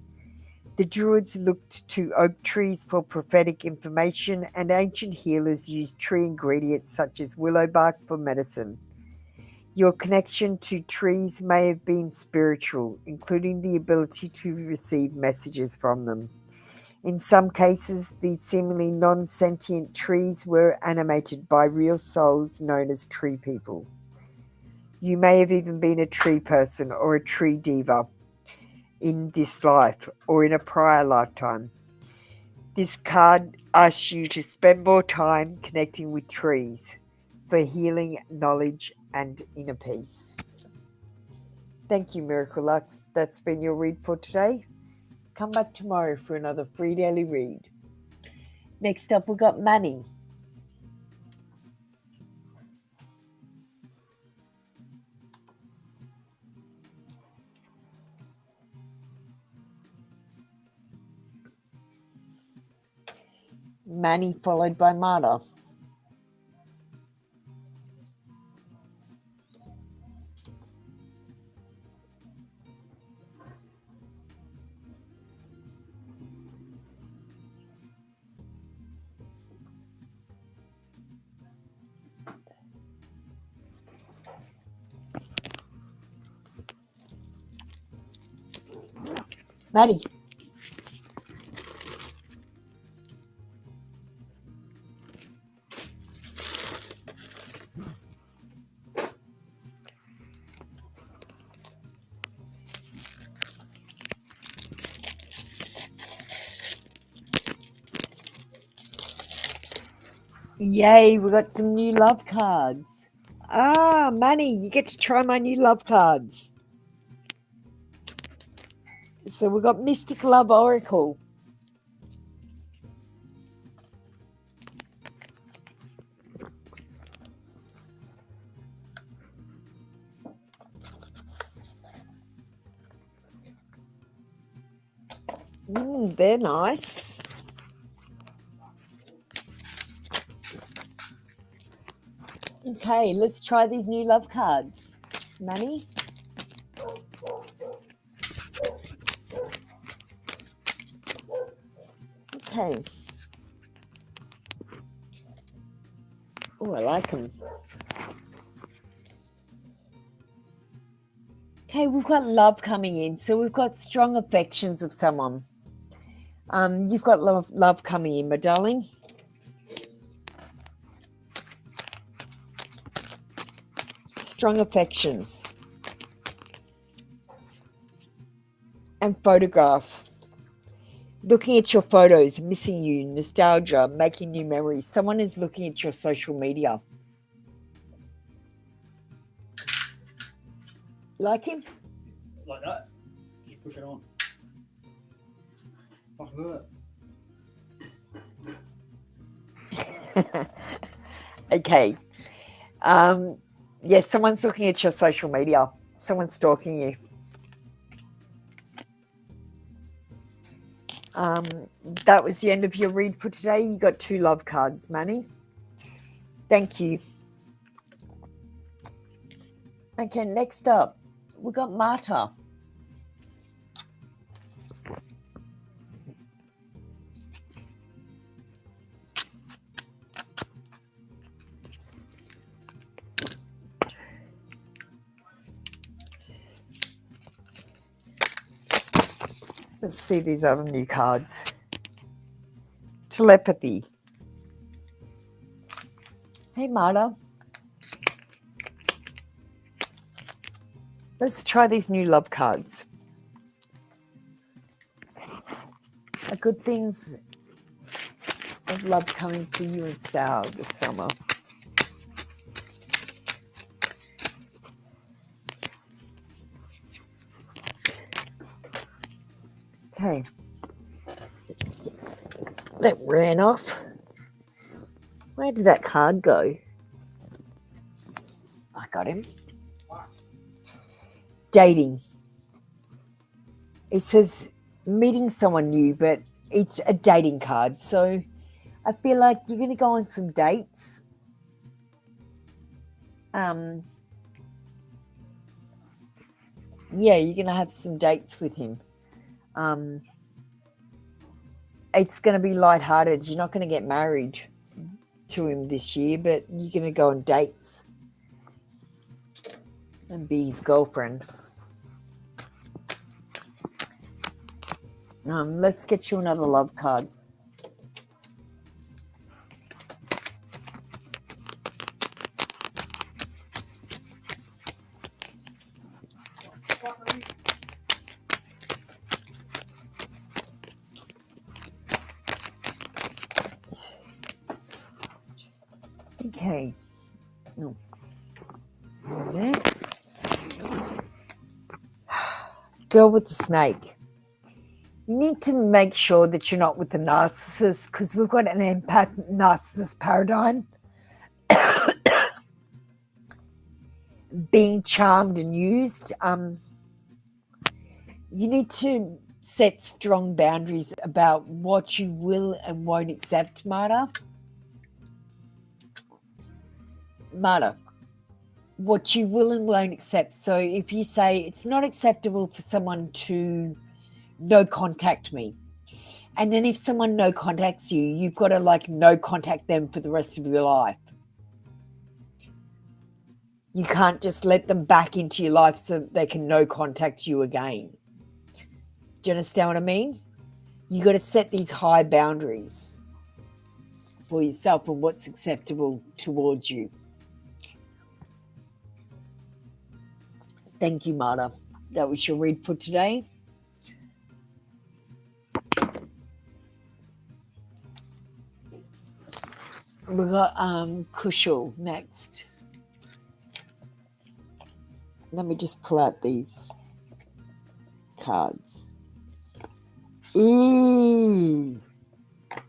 The Druids looked to oak trees for prophetic information, and ancient healers used tree ingredients such as willow bark for medicine. Your connection to trees may have been spiritual, including the ability to receive messages from them. In some cases, these seemingly non-sentient trees were animated by real souls known as tree people. You may have even been a tree person or a tree diva in this life or in a prior lifetime. This card asks you to spend more time connecting with trees for healing, knowledge, and inner peace. Thank you, Miracle Lux. That's been your read for today. Come back tomorrow for another free daily read. Next up, we've got Manny. Manny followed by Marta. Maddie. Yay, we got some new love cards. Ah, Manny, you get to try my new love cards. So we got Mystic Love Oracle. They're nice. Okay, let's try these new love cards. Manny? Okay. Oh, I like them. Okay, we've got love coming in. So we've got strong affections of someone. You've got love coming in, my darling. Strong affections. And photograph. Looking at your photos, missing you, nostalgia, making new memories. Someone is looking at your social media. Like him? Like that. Just push it on. Fucking it. Okay. Yes, someone's looking at your social media. Someone's stalking you. That was the end of your read for today. You got 2 love cards, Manny. Thank you. Okay, next up, we got Marta. Let's see these other new cards. Telepathy. Hey, Marta. Let's try these new love cards. Are good things of love coming for you and Sal this summer? Okay. That ran off. Where did that card go? I got him. Dating. It says meeting someone new, but it's a dating card. So I feel like you're going to go on some dates. Yeah, you're going to have some dates with him. It's going to be lighthearted. You're not going to get married to him this year, but you're going to go on dates and be his girlfriend. Let's get you another love card. Okay. Oh. There. Girl with the snake. You need to make sure that you're not with the narcissist, because we've got an empath narcissist paradigm. Being charmed and used. You need to set strong boundaries about what you will and won't accept, Marta. Marta, what you will and won't accept. So if you say it's not acceptable for someone to no contact me, and then if someone no contacts you, you've got to like no contact them for the rest of your life. You can't just let them back into your life so that they can no contact you again. Do you understand what I mean? You got to set these high boundaries for yourself and what's acceptable towards you. Thank you, Marta. That was your read for today. We got Kushal next. Let me just pull out these cards. Ooh,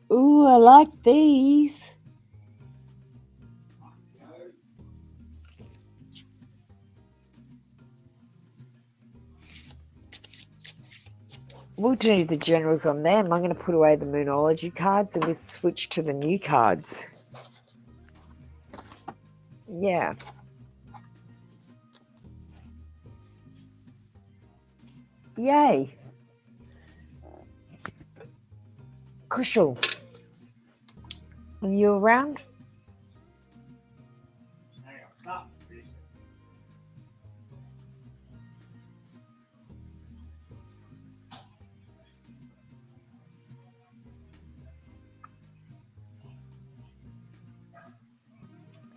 I like these. We'll do the generals on them. I'm going to put away the Moonology cards and we'll switch to the new cards. Yeah. Yay. Kushal, are you around?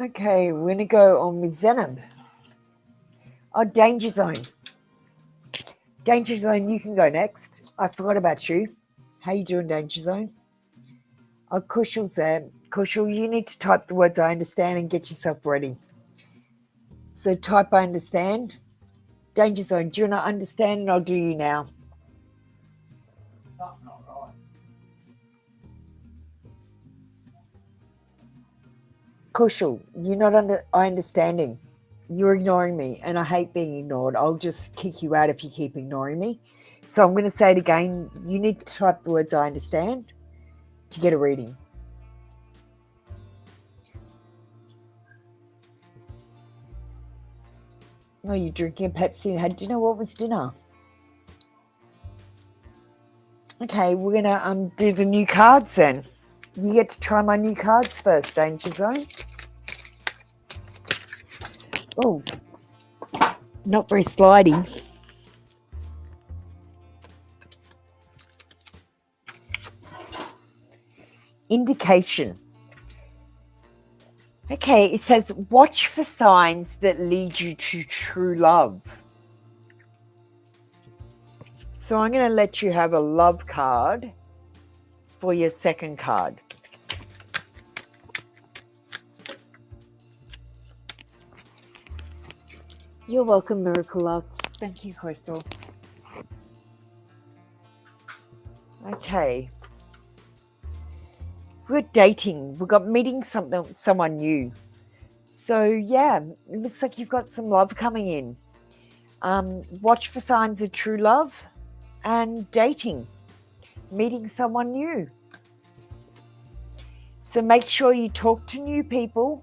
Okay, we're going to go on with Zenab. Oh, Danger Zone. Danger Zone, you can go next. I forgot about you. How you doing, Danger Zone? Oh, Kushal's there. Kushal, you need to type the words I understand and get yourself ready. So type I understand. Danger Zone, do you want to understand? And I'll do you now. That's not right. Kushal, you're not understanding. You're ignoring me, and I hate being ignored. I'll just kick you out if you keep ignoring me. So I'm going to say it again. You need to type the words I understand to get a reading. Oh, you're drinking a Pepsi and had dinner? What was dinner? Okay, we're going to do the new cards then. You get to try my new cards first, Danger Zone. Oh, not very slidey. Indication. Okay, it says, watch for signs that lead you to true love. So I'm going to let you have a love card for your second card. You're welcome, Miracle Lux. Thank you, Crystal. Okay. We're dating. We've got meeting someone new. So, yeah, it looks like you've got some love coming in. Watch for signs of true love and dating. Meeting someone new. So make sure you talk to new people.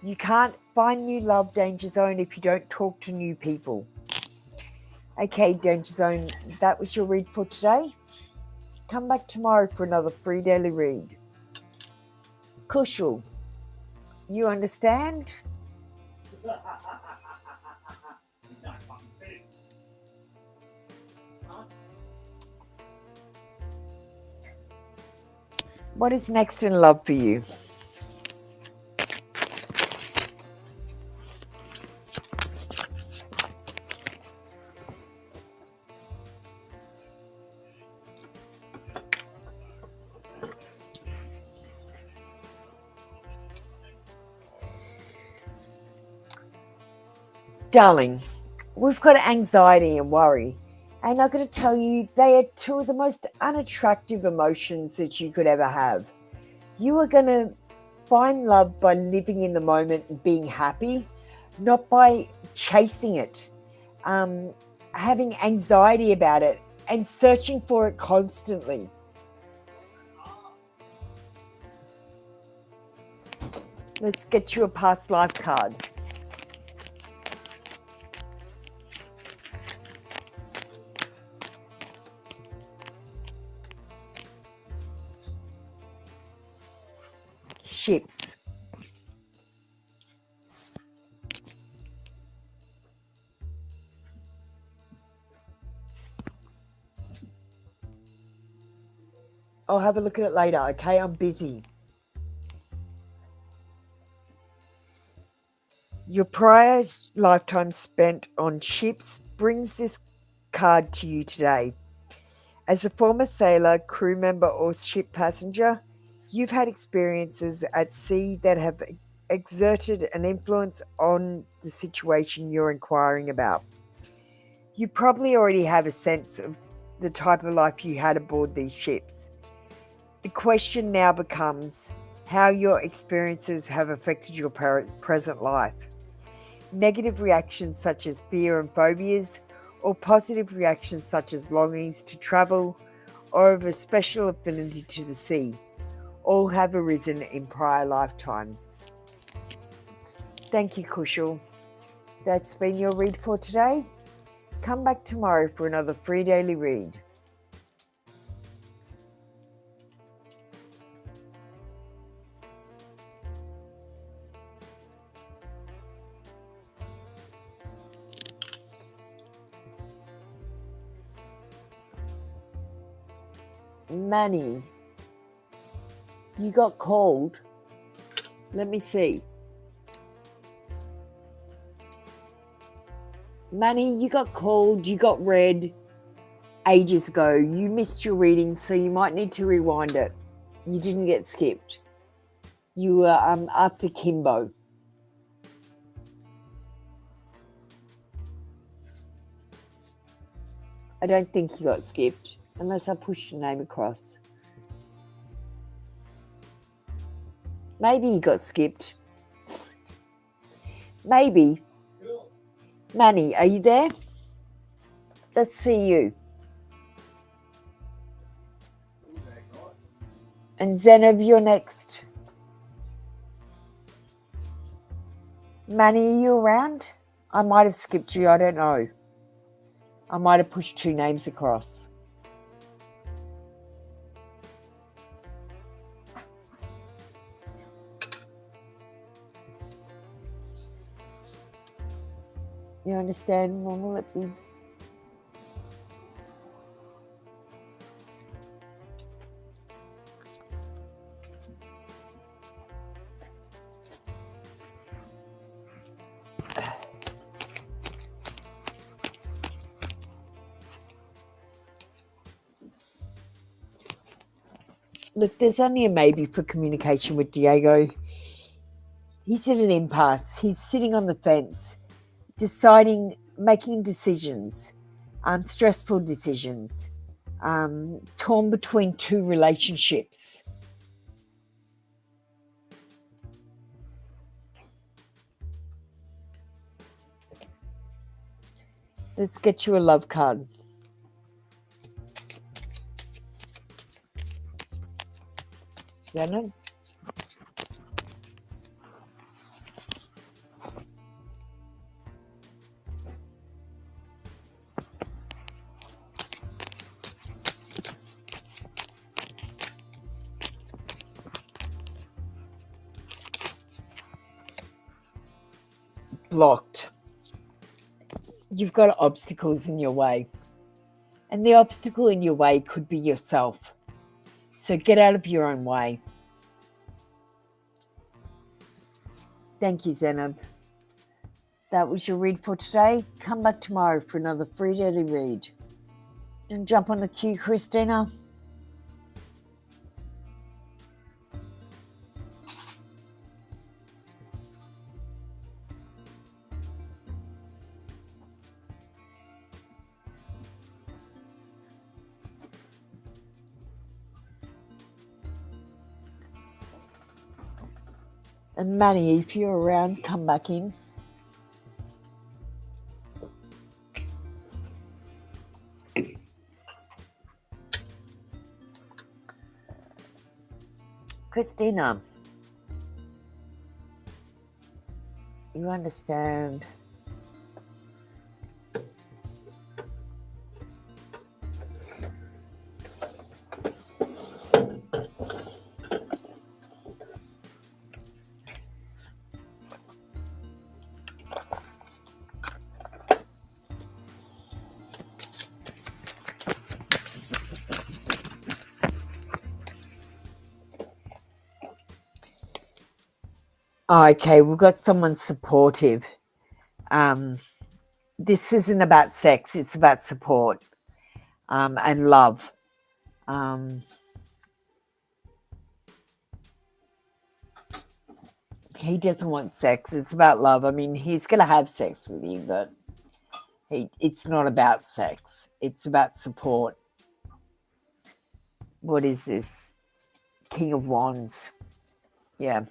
You can't find new love, Danger Zone, if you don't talk to new people. Okay, Danger Zone, that was your read for today. Come back tomorrow for another free daily read. Kushal, you understand? What is next in love for you? Darling, we've got anxiety and worry. And I've got to tell you, they are two of the most unattractive emotions that you could ever have. You are going to find love by living in the moment and being happy, not by chasing it, having anxiety about it and searching for it constantly. Let's get you a past life card. Ships. I'll have a look at it later, okay? I'm busy. Your prior lifetime spent on ships brings this card to you today. As a former sailor, crew member, or ship passenger, you've had experiences at sea that have exerted an influence on the situation you're inquiring about. You probably already have a sense of the type of life you had aboard these ships. The question now becomes how your experiences have affected your present life. Negative reactions such as fear and phobias, or positive reactions such as longings to travel or of a special affinity to the sea, all have arisen in prior lifetimes. Thank you, Kushal. That's been your read for today. Come back tomorrow for another free daily read. Manny, you got called. Let me see. Manny, you got called, you got read ages ago. You missed your reading, so you might need to rewind it. You didn't get skipped. You were after Kimbo. I don't think you got skipped, unless I pushed your name across. Maybe you got skipped. Maybe. Manny, are you there? Let's see you. And Zenab, you're next. Manny, are you around? I might have skipped you, I don't know. I might have pushed two names across. You understand, Mama? Let me... Look, there's only a maybe for communication with Diego. He's at an impasse. He's sitting on the fence, deciding, making decisions, stressful decisions, torn between two relationships. Let's get you a love card. Zenon? Blocked. You've got obstacles in your way. And the obstacle in your way could be yourself. So get out of your own way. Thank you, Zenab. That was your read for today. Come back tomorrow for another free daily read. And jump on the queue, Christina. And Manny, if you're around, come back in. Christina, you understand? Okay, we've got someone supportive. This isn't about sex, it's about support and love. He doesn't want sex, it's about love. I mean, he's going to have sex with you, but it's not about sex, it's about support. What is this? King of Wands. Yeah.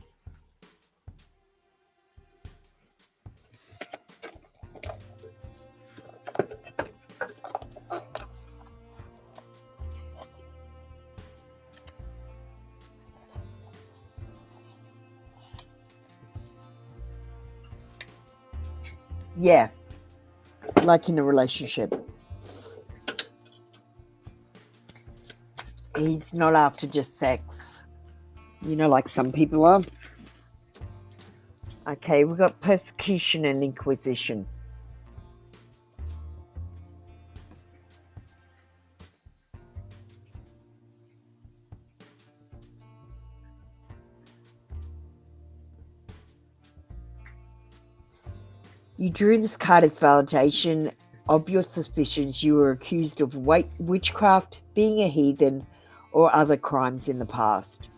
Yeah, like in a relationship. He's not after just sex, you know, like some people are. Okay, we've got persecution and inquisition. You drew this card as validation of your suspicions. You were accused of witchcraft, being a heathen, or other crimes in the past.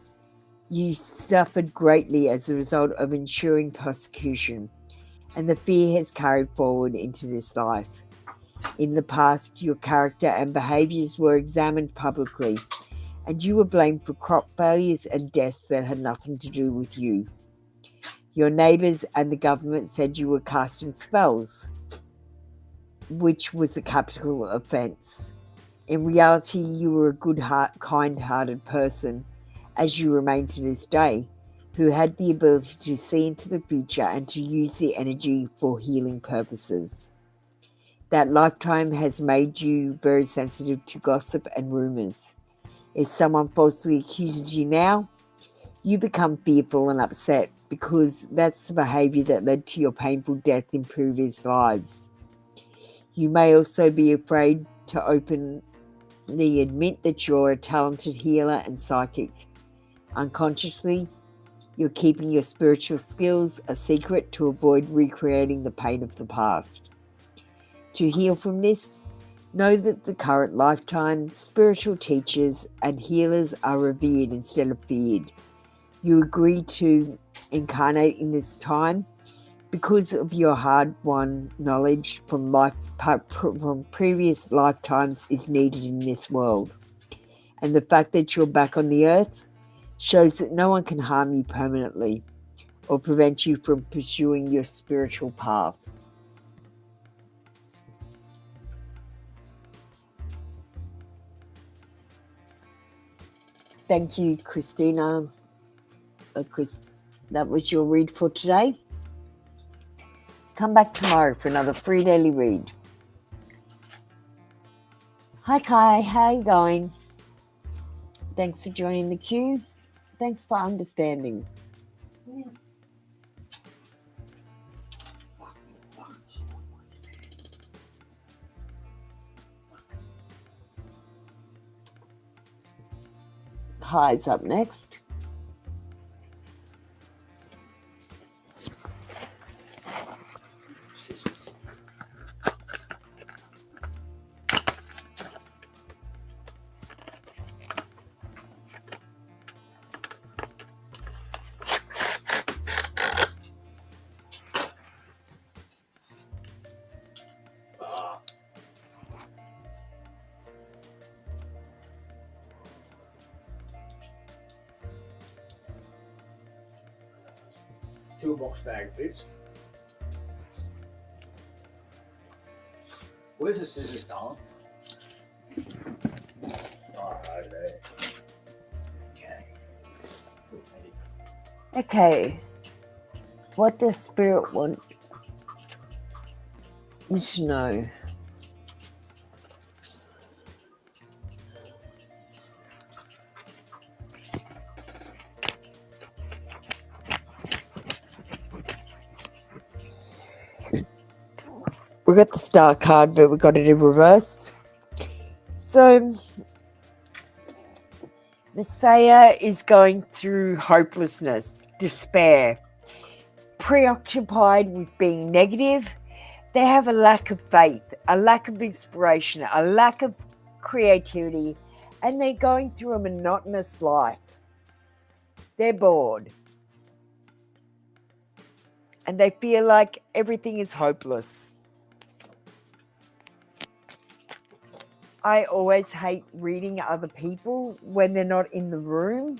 You suffered greatly as a result of ensuring persecution, and the fear has carried forward into this life. In the past, your character and behaviours were examined publicly, and you were blamed for crop failures and deaths that had nothing to do with you. Your neighbours and the government said you were casting spells, which was a capital offence. In reality, you were a good, kind-hearted person, as you remain to this day, who had the ability to see into the future and to use the energy for healing purposes. That lifetime has made you very sensitive to gossip and rumours. If someone falsely accuses you now, you become fearful and upset because that's the behaviour that led to your painful death in previous lives. You may also be afraid to openly admit that you're a talented healer and psychic. Unconsciously, you're keeping your spiritual skills a secret to avoid recreating the pain of the past. To heal from this, know that the current lifetime, spiritual teachers and healers are revered instead of feared. You agree to incarnate in this time because of your hard-won knowledge from previous lifetimes is needed in this world. And the fact that you're back on the earth shows that no one can harm you permanently or prevent you from pursuing your spiritual path. Thank you, Christina. That was your read for today. Come back tomorrow for another free daily read. Hi Kai, how you going? Thanks for joining the queue. Thanks for understanding. Hi's up next. Toolbox bag, please. Where's the scissors, darling? Oh, right there. Okay. Okay. What does Spirit want you to know? We got the Star card, but we got it in reverse. So, Messiah is going through hopelessness, despair, preoccupied with being negative. They have a lack of faith, a lack of inspiration, a lack of creativity, and they're going through a monotonous life. They're bored. And they feel like everything is hopeless. I always hate reading other people when they're not in the room,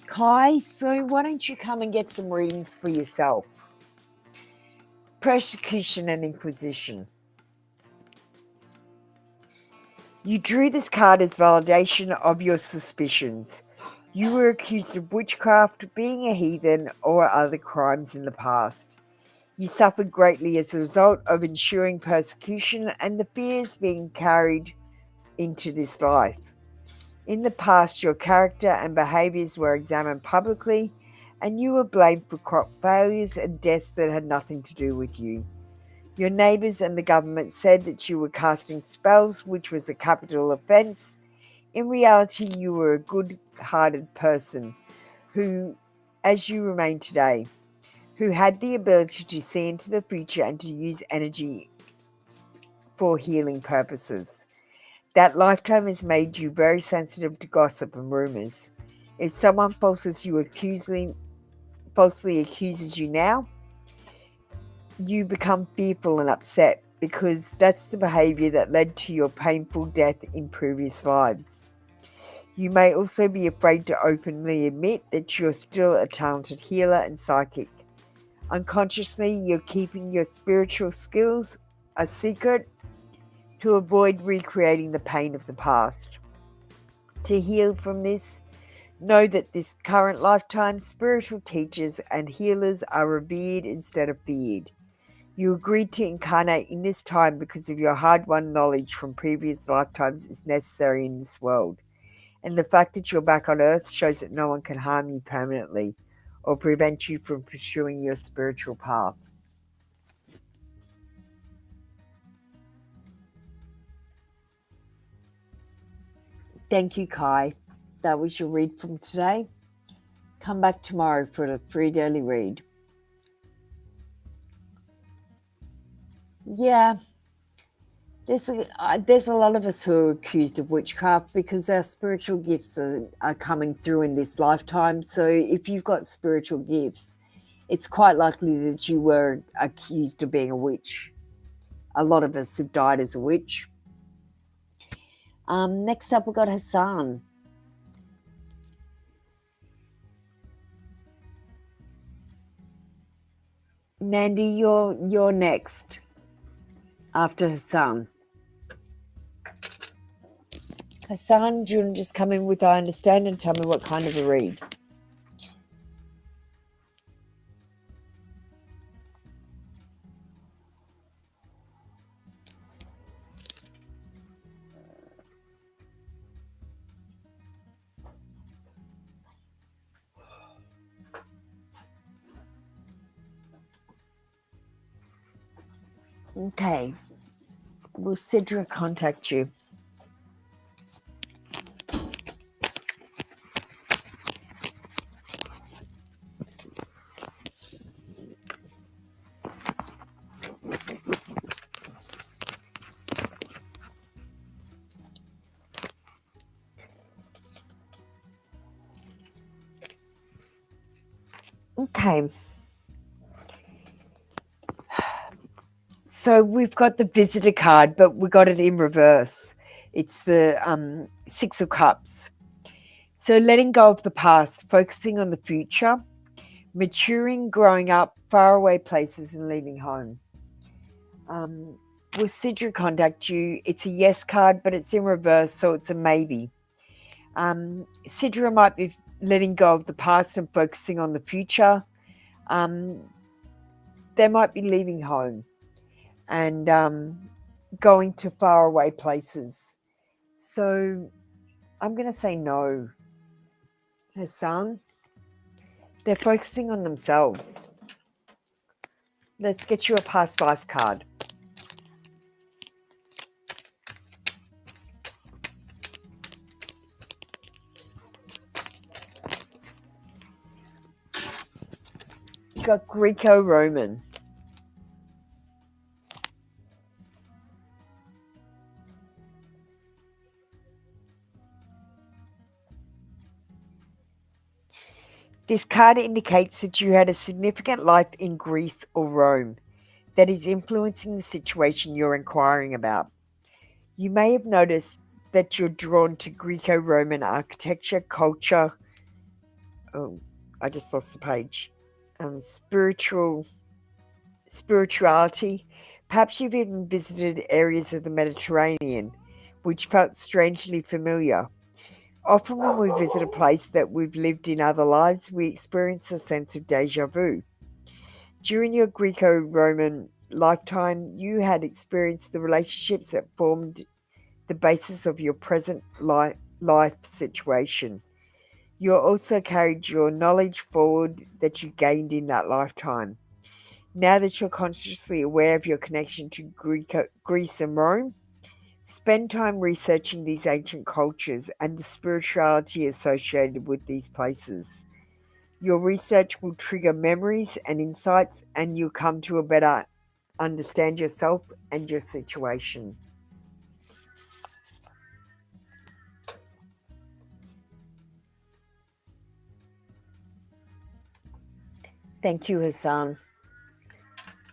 Kai, so why don't you come and get some readings for yourself? Persecution and Inquisition. You drew this card as validation of your suspicions. You were accused of witchcraft, being a heathen, or other crimes in the past. You suffered greatly as a result of ensuing persecution and the fears being carried into this life. In the past, your character and behaviours were examined publicly, and you were blamed for crop failures and deaths that had nothing to do with you. Your neighbours and the government said that you were casting spells, which was a capital offence. In reality, you were a good-hearted person who, as you remain today, who had the ability to see into the future and to use energy for healing purposes. That lifetime has made you very sensitive to gossip and rumours. If someone falsely accuses you now, you become fearful and upset because that's the behaviour that led to your painful death in previous lives. You may also be afraid to openly admit that you're still a talented healer and psychic. Unconsciously, you're keeping your spiritual skills a secret to avoid recreating the pain of the past. To heal from this, know that this current lifetime, spiritual teachers and healers are revered instead of feared. You agreed to incarnate in this time because of your hard-won knowledge from previous lifetimes is necessary in this world. And the fact that you're back on Earth shows that no one can harm you permanently or prevent you from pursuing your spiritual path. Thank you, Kai. That was your read from today. Come back tomorrow for a free daily read. Yeah, there's a lot of us who are accused of witchcraft because our spiritual gifts are coming through in this lifetime. So if you've got spiritual gifts, it's quite likely that you were accused of being a witch. A lot of us have died as a witch. Next up, we've got Hassan. Mandy, you're next after Hassan. Hassan, do you want to just come in with I understand and tell me what kind of a read? Okay. Will Sidra contact you? Okay. So we've got the visitor card, but we got it in reverse. It's the Six of Cups. So letting go of the past, focusing on the future, maturing, growing up, faraway places and leaving home. Will Sidra contact you? It's a yes card, but it's in reverse, so it's a maybe. Sidra might be letting go of the past and focusing on the future. They might be leaving home and going to faraway places. So I'm going to say no, Hassan. They're focusing on themselves. Let's get you a past life card. got Greco-Roman. This card indicates that you had a significant life in Greece or Rome that is influencing the situation you're inquiring about. You may have noticed that you're drawn to Greco-Roman architecture, culture, I just lost the page, spirituality. Perhaps you've even visited areas of the Mediterranean, which felt strangely familiar. Often when we visit a place that we've lived in other lives, we experience a sense of deja vu. During your Greco-Roman lifetime, you had experienced the relationships that formed the basis of your present life situation. You also carried your knowledge forward that you gained in that lifetime. Now that you're consciously aware of your connection to Greece and Rome, spend time researching these ancient cultures and the spirituality associated with these places. Your research will trigger memories and insights, and you'll come to a better understand yourself and your situation. Thank you, Hassan.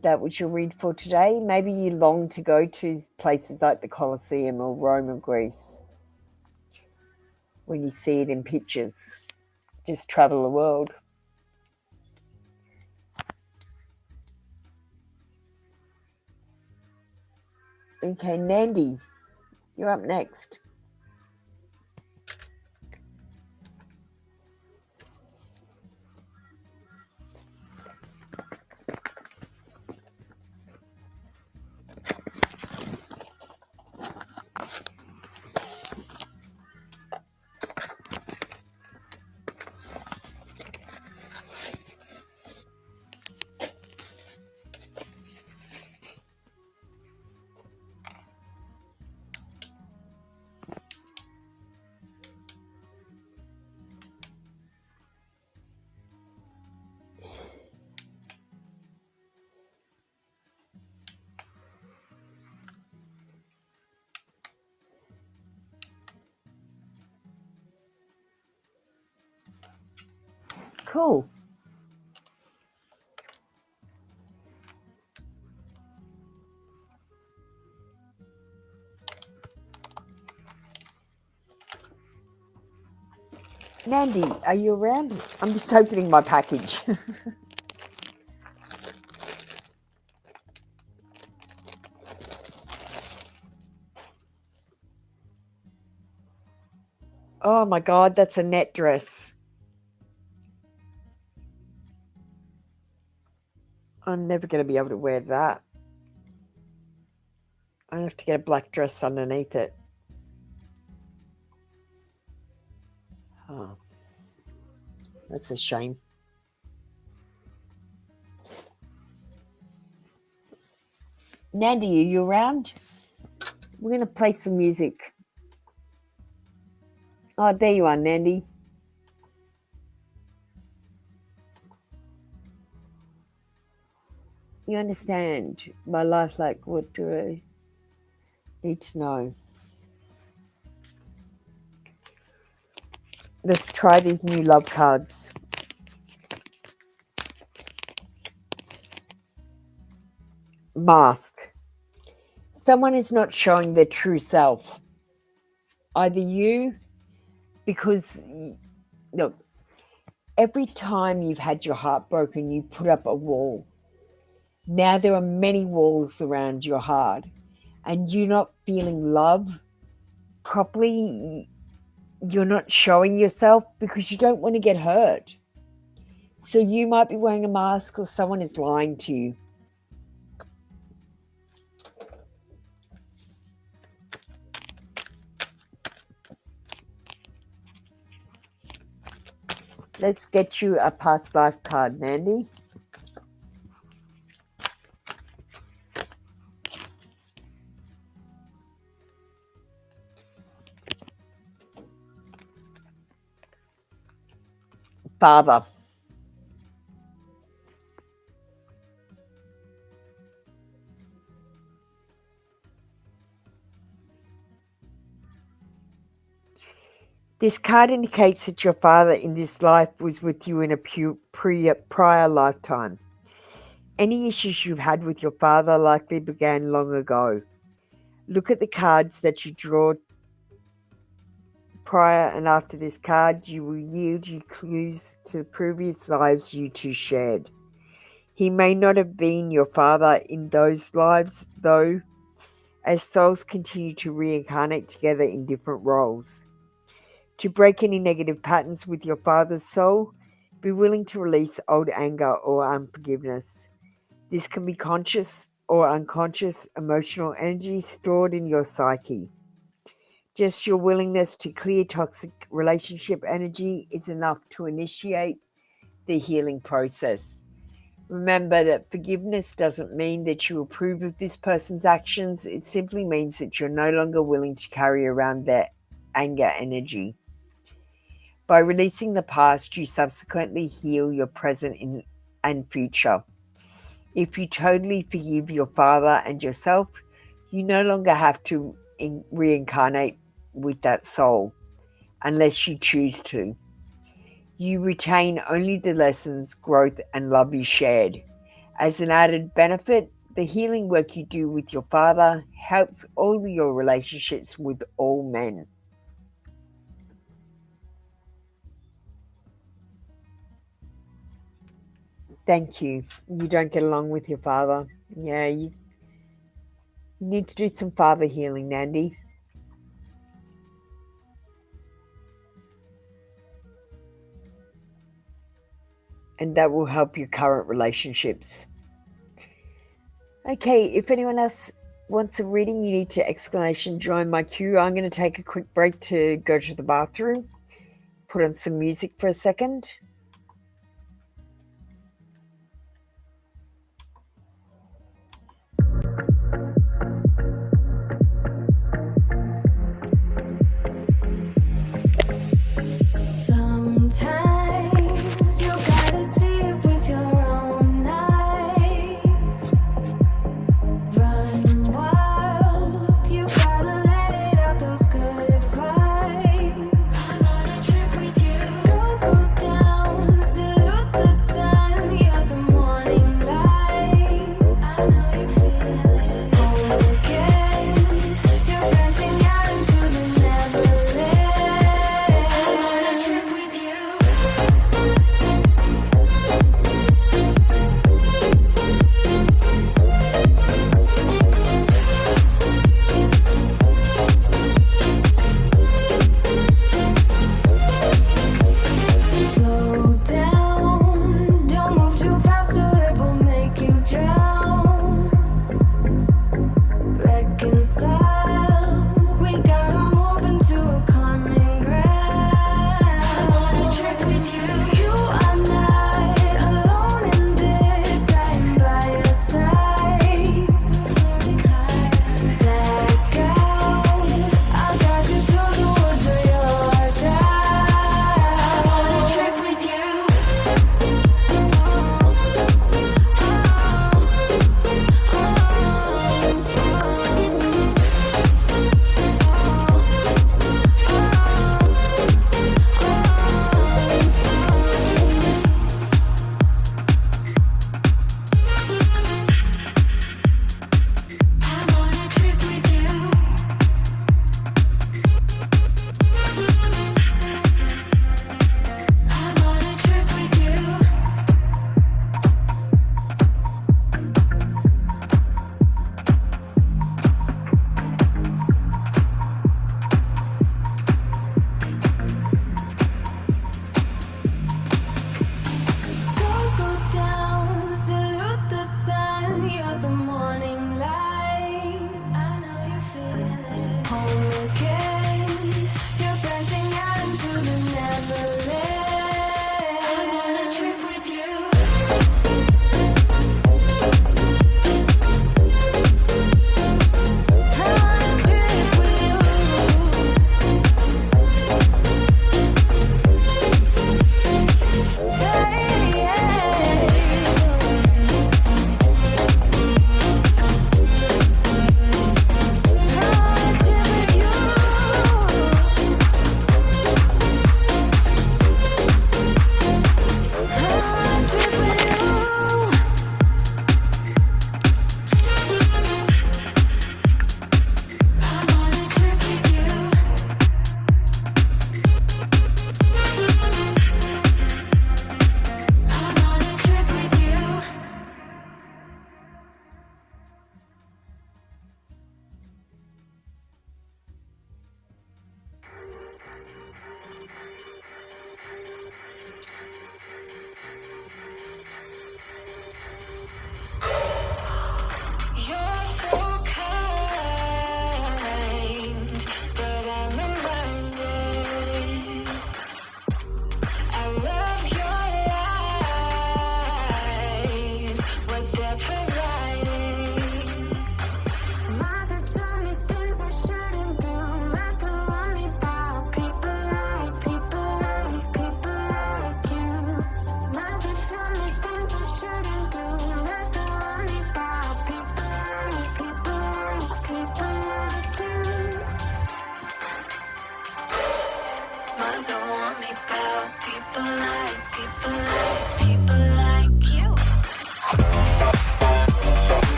That was your read for today. Maybe you long to go to places like the Colosseum or Rome or Greece. When you see it in pictures, just travel the world. Okay, Nandi, you're up next. Cool. Nandi, are you around? I'm just opening my package. Oh my God, that's a net dress. I'm never going to be able to wear that. I have to get a black dress underneath it. Oh, that's a shame. Nandi, are you around? We're going to play some music. Oh, there you are, Nandi. You understand my life, like, what do I need to know? Let's try these new love cards. Mask. Someone is not showing their true self. Either you, because, look, every time you've had your heart broken, you put up a wall. Now there are many walls around your heart, and you're not feeling love properly. You're not showing yourself because you don't want to get hurt. So you might be wearing a mask, or someone is lying to you. Let's get you a past life card, Nandi. Father. This card indicates that your father in this life was with you in a prior lifetime. Any issues you've had with your father likely began long ago. Look at the cards that you draw prior and after this card. You will yield you clues to the previous lives you two shared. He may not have been your father in those lives, though, as souls continue to reincarnate together in different roles. To break any negative patterns with your father's soul, be willing to release old anger or unforgiveness. This can be conscious or unconscious emotional energy stored in your psyche. Just your willingness to clear toxic relationship energy is enough to initiate the healing process. Remember that forgiveness doesn't mean that you approve of this person's actions. It simply means that you're no longer willing to carry around their anger energy. By releasing the past, you subsequently heal your present and future. If you totally forgive your father and yourself, you no longer have to reincarnate with that soul unless you choose to. You retain only the lessons, growth, and love you shared. As an added benefit, the healing work you do with your father helps all your relationships with all men. Thank you. You don't get along with your father. Yeah, you need to do some father healing, Nandi. And that will help your current relationships. Okay, if anyone else wants a reading, you need to join my queue. I'm going to take a quick break to go to the bathroom, put on some music for a second. Sometimes you gotta see it with your own eyes. Run wild, you gotta let it out, those good vibes. I'm on a trip with you. Go down.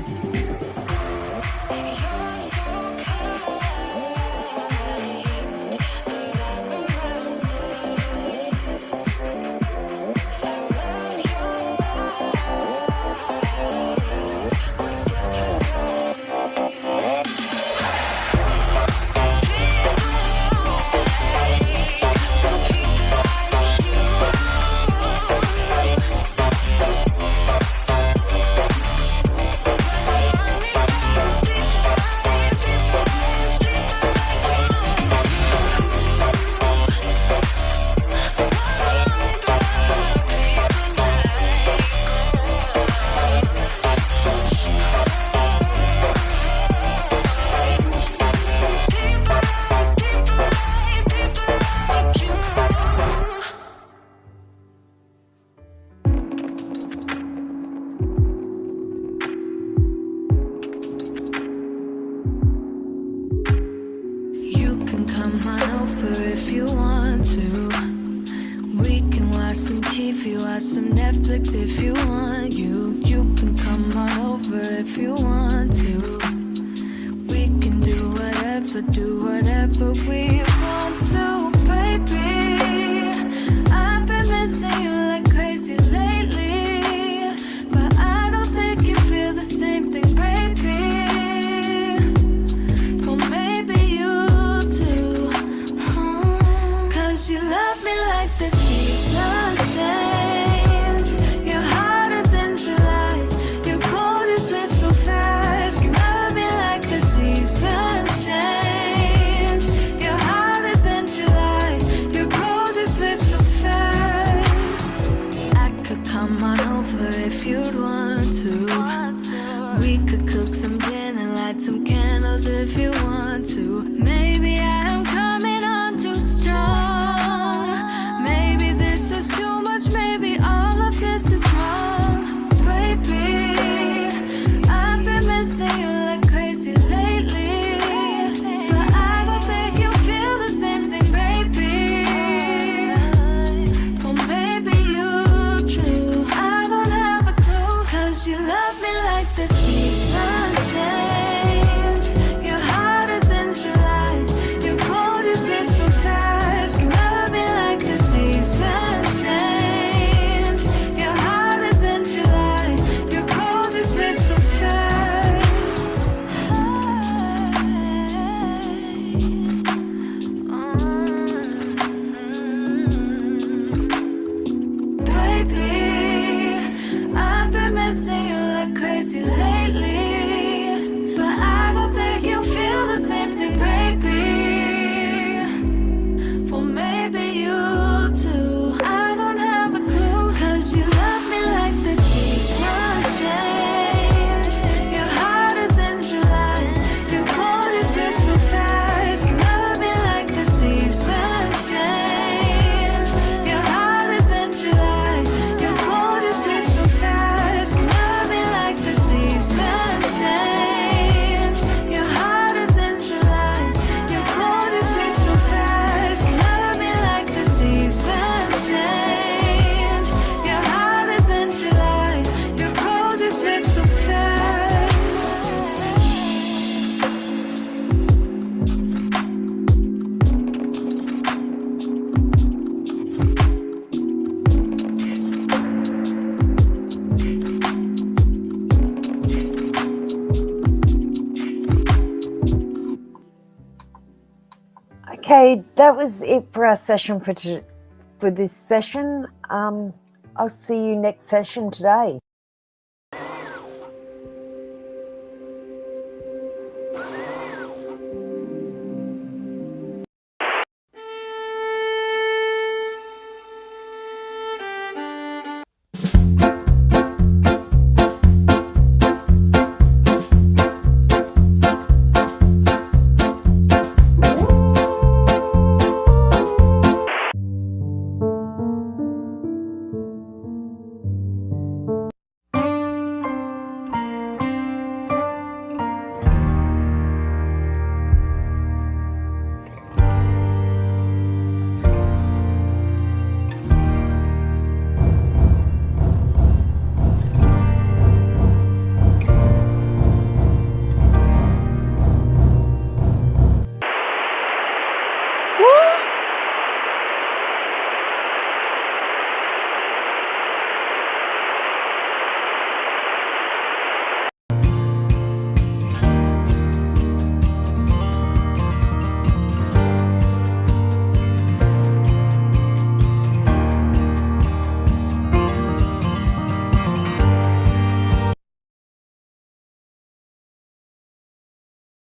You're so You can come on over if you want to. We can watch some TV, watch some Netflix if you want. You can come on over if you want to. We can do whatever we want to, baby. I've been missing you like crazy lately, but I don't think you feel the same thing, baby. Well, maybe you do. 'Cause you love me like the seasons change. You're hotter than July. You're cold, you switch so fast. Love me like the seasons change. You're hotter than July. You're cold, you switch so fast. I could come on over if you'd want to. We could cook some dinner, light some candles if you want to. Maybe I am coming on too strong. Maybe this is too much, maybe all of this is wrong. Baby, I've been missing you like crazy lately, but I don't think you feel the same thing, baby. Well, maybe you do. I don't have a clue. 'Cause you love me like the seasons change. You're hotter than July. You're cold, you switch so fast. Love me like the seasons change. You're hotter than July. You're cold, you switch so fast. Baby, I've been missing you like crazy lately, but I don't think you feel the same thing, baby. Well, maybe you do. I don't have a clue. 'Cause you love me like the seasons change. You're hotter than July. You're cold, you switch so fast. Love me like the seasons change. You're hotter than July. You're cold, you switch so fast. Love me like the seasons change. You're hotter than July. You're cold, you switch so fast. Love me like the seasons change. You're hotter than July. You're cold, you switch so fast. Okay, that was it for our session for this session. I'll see you next session today.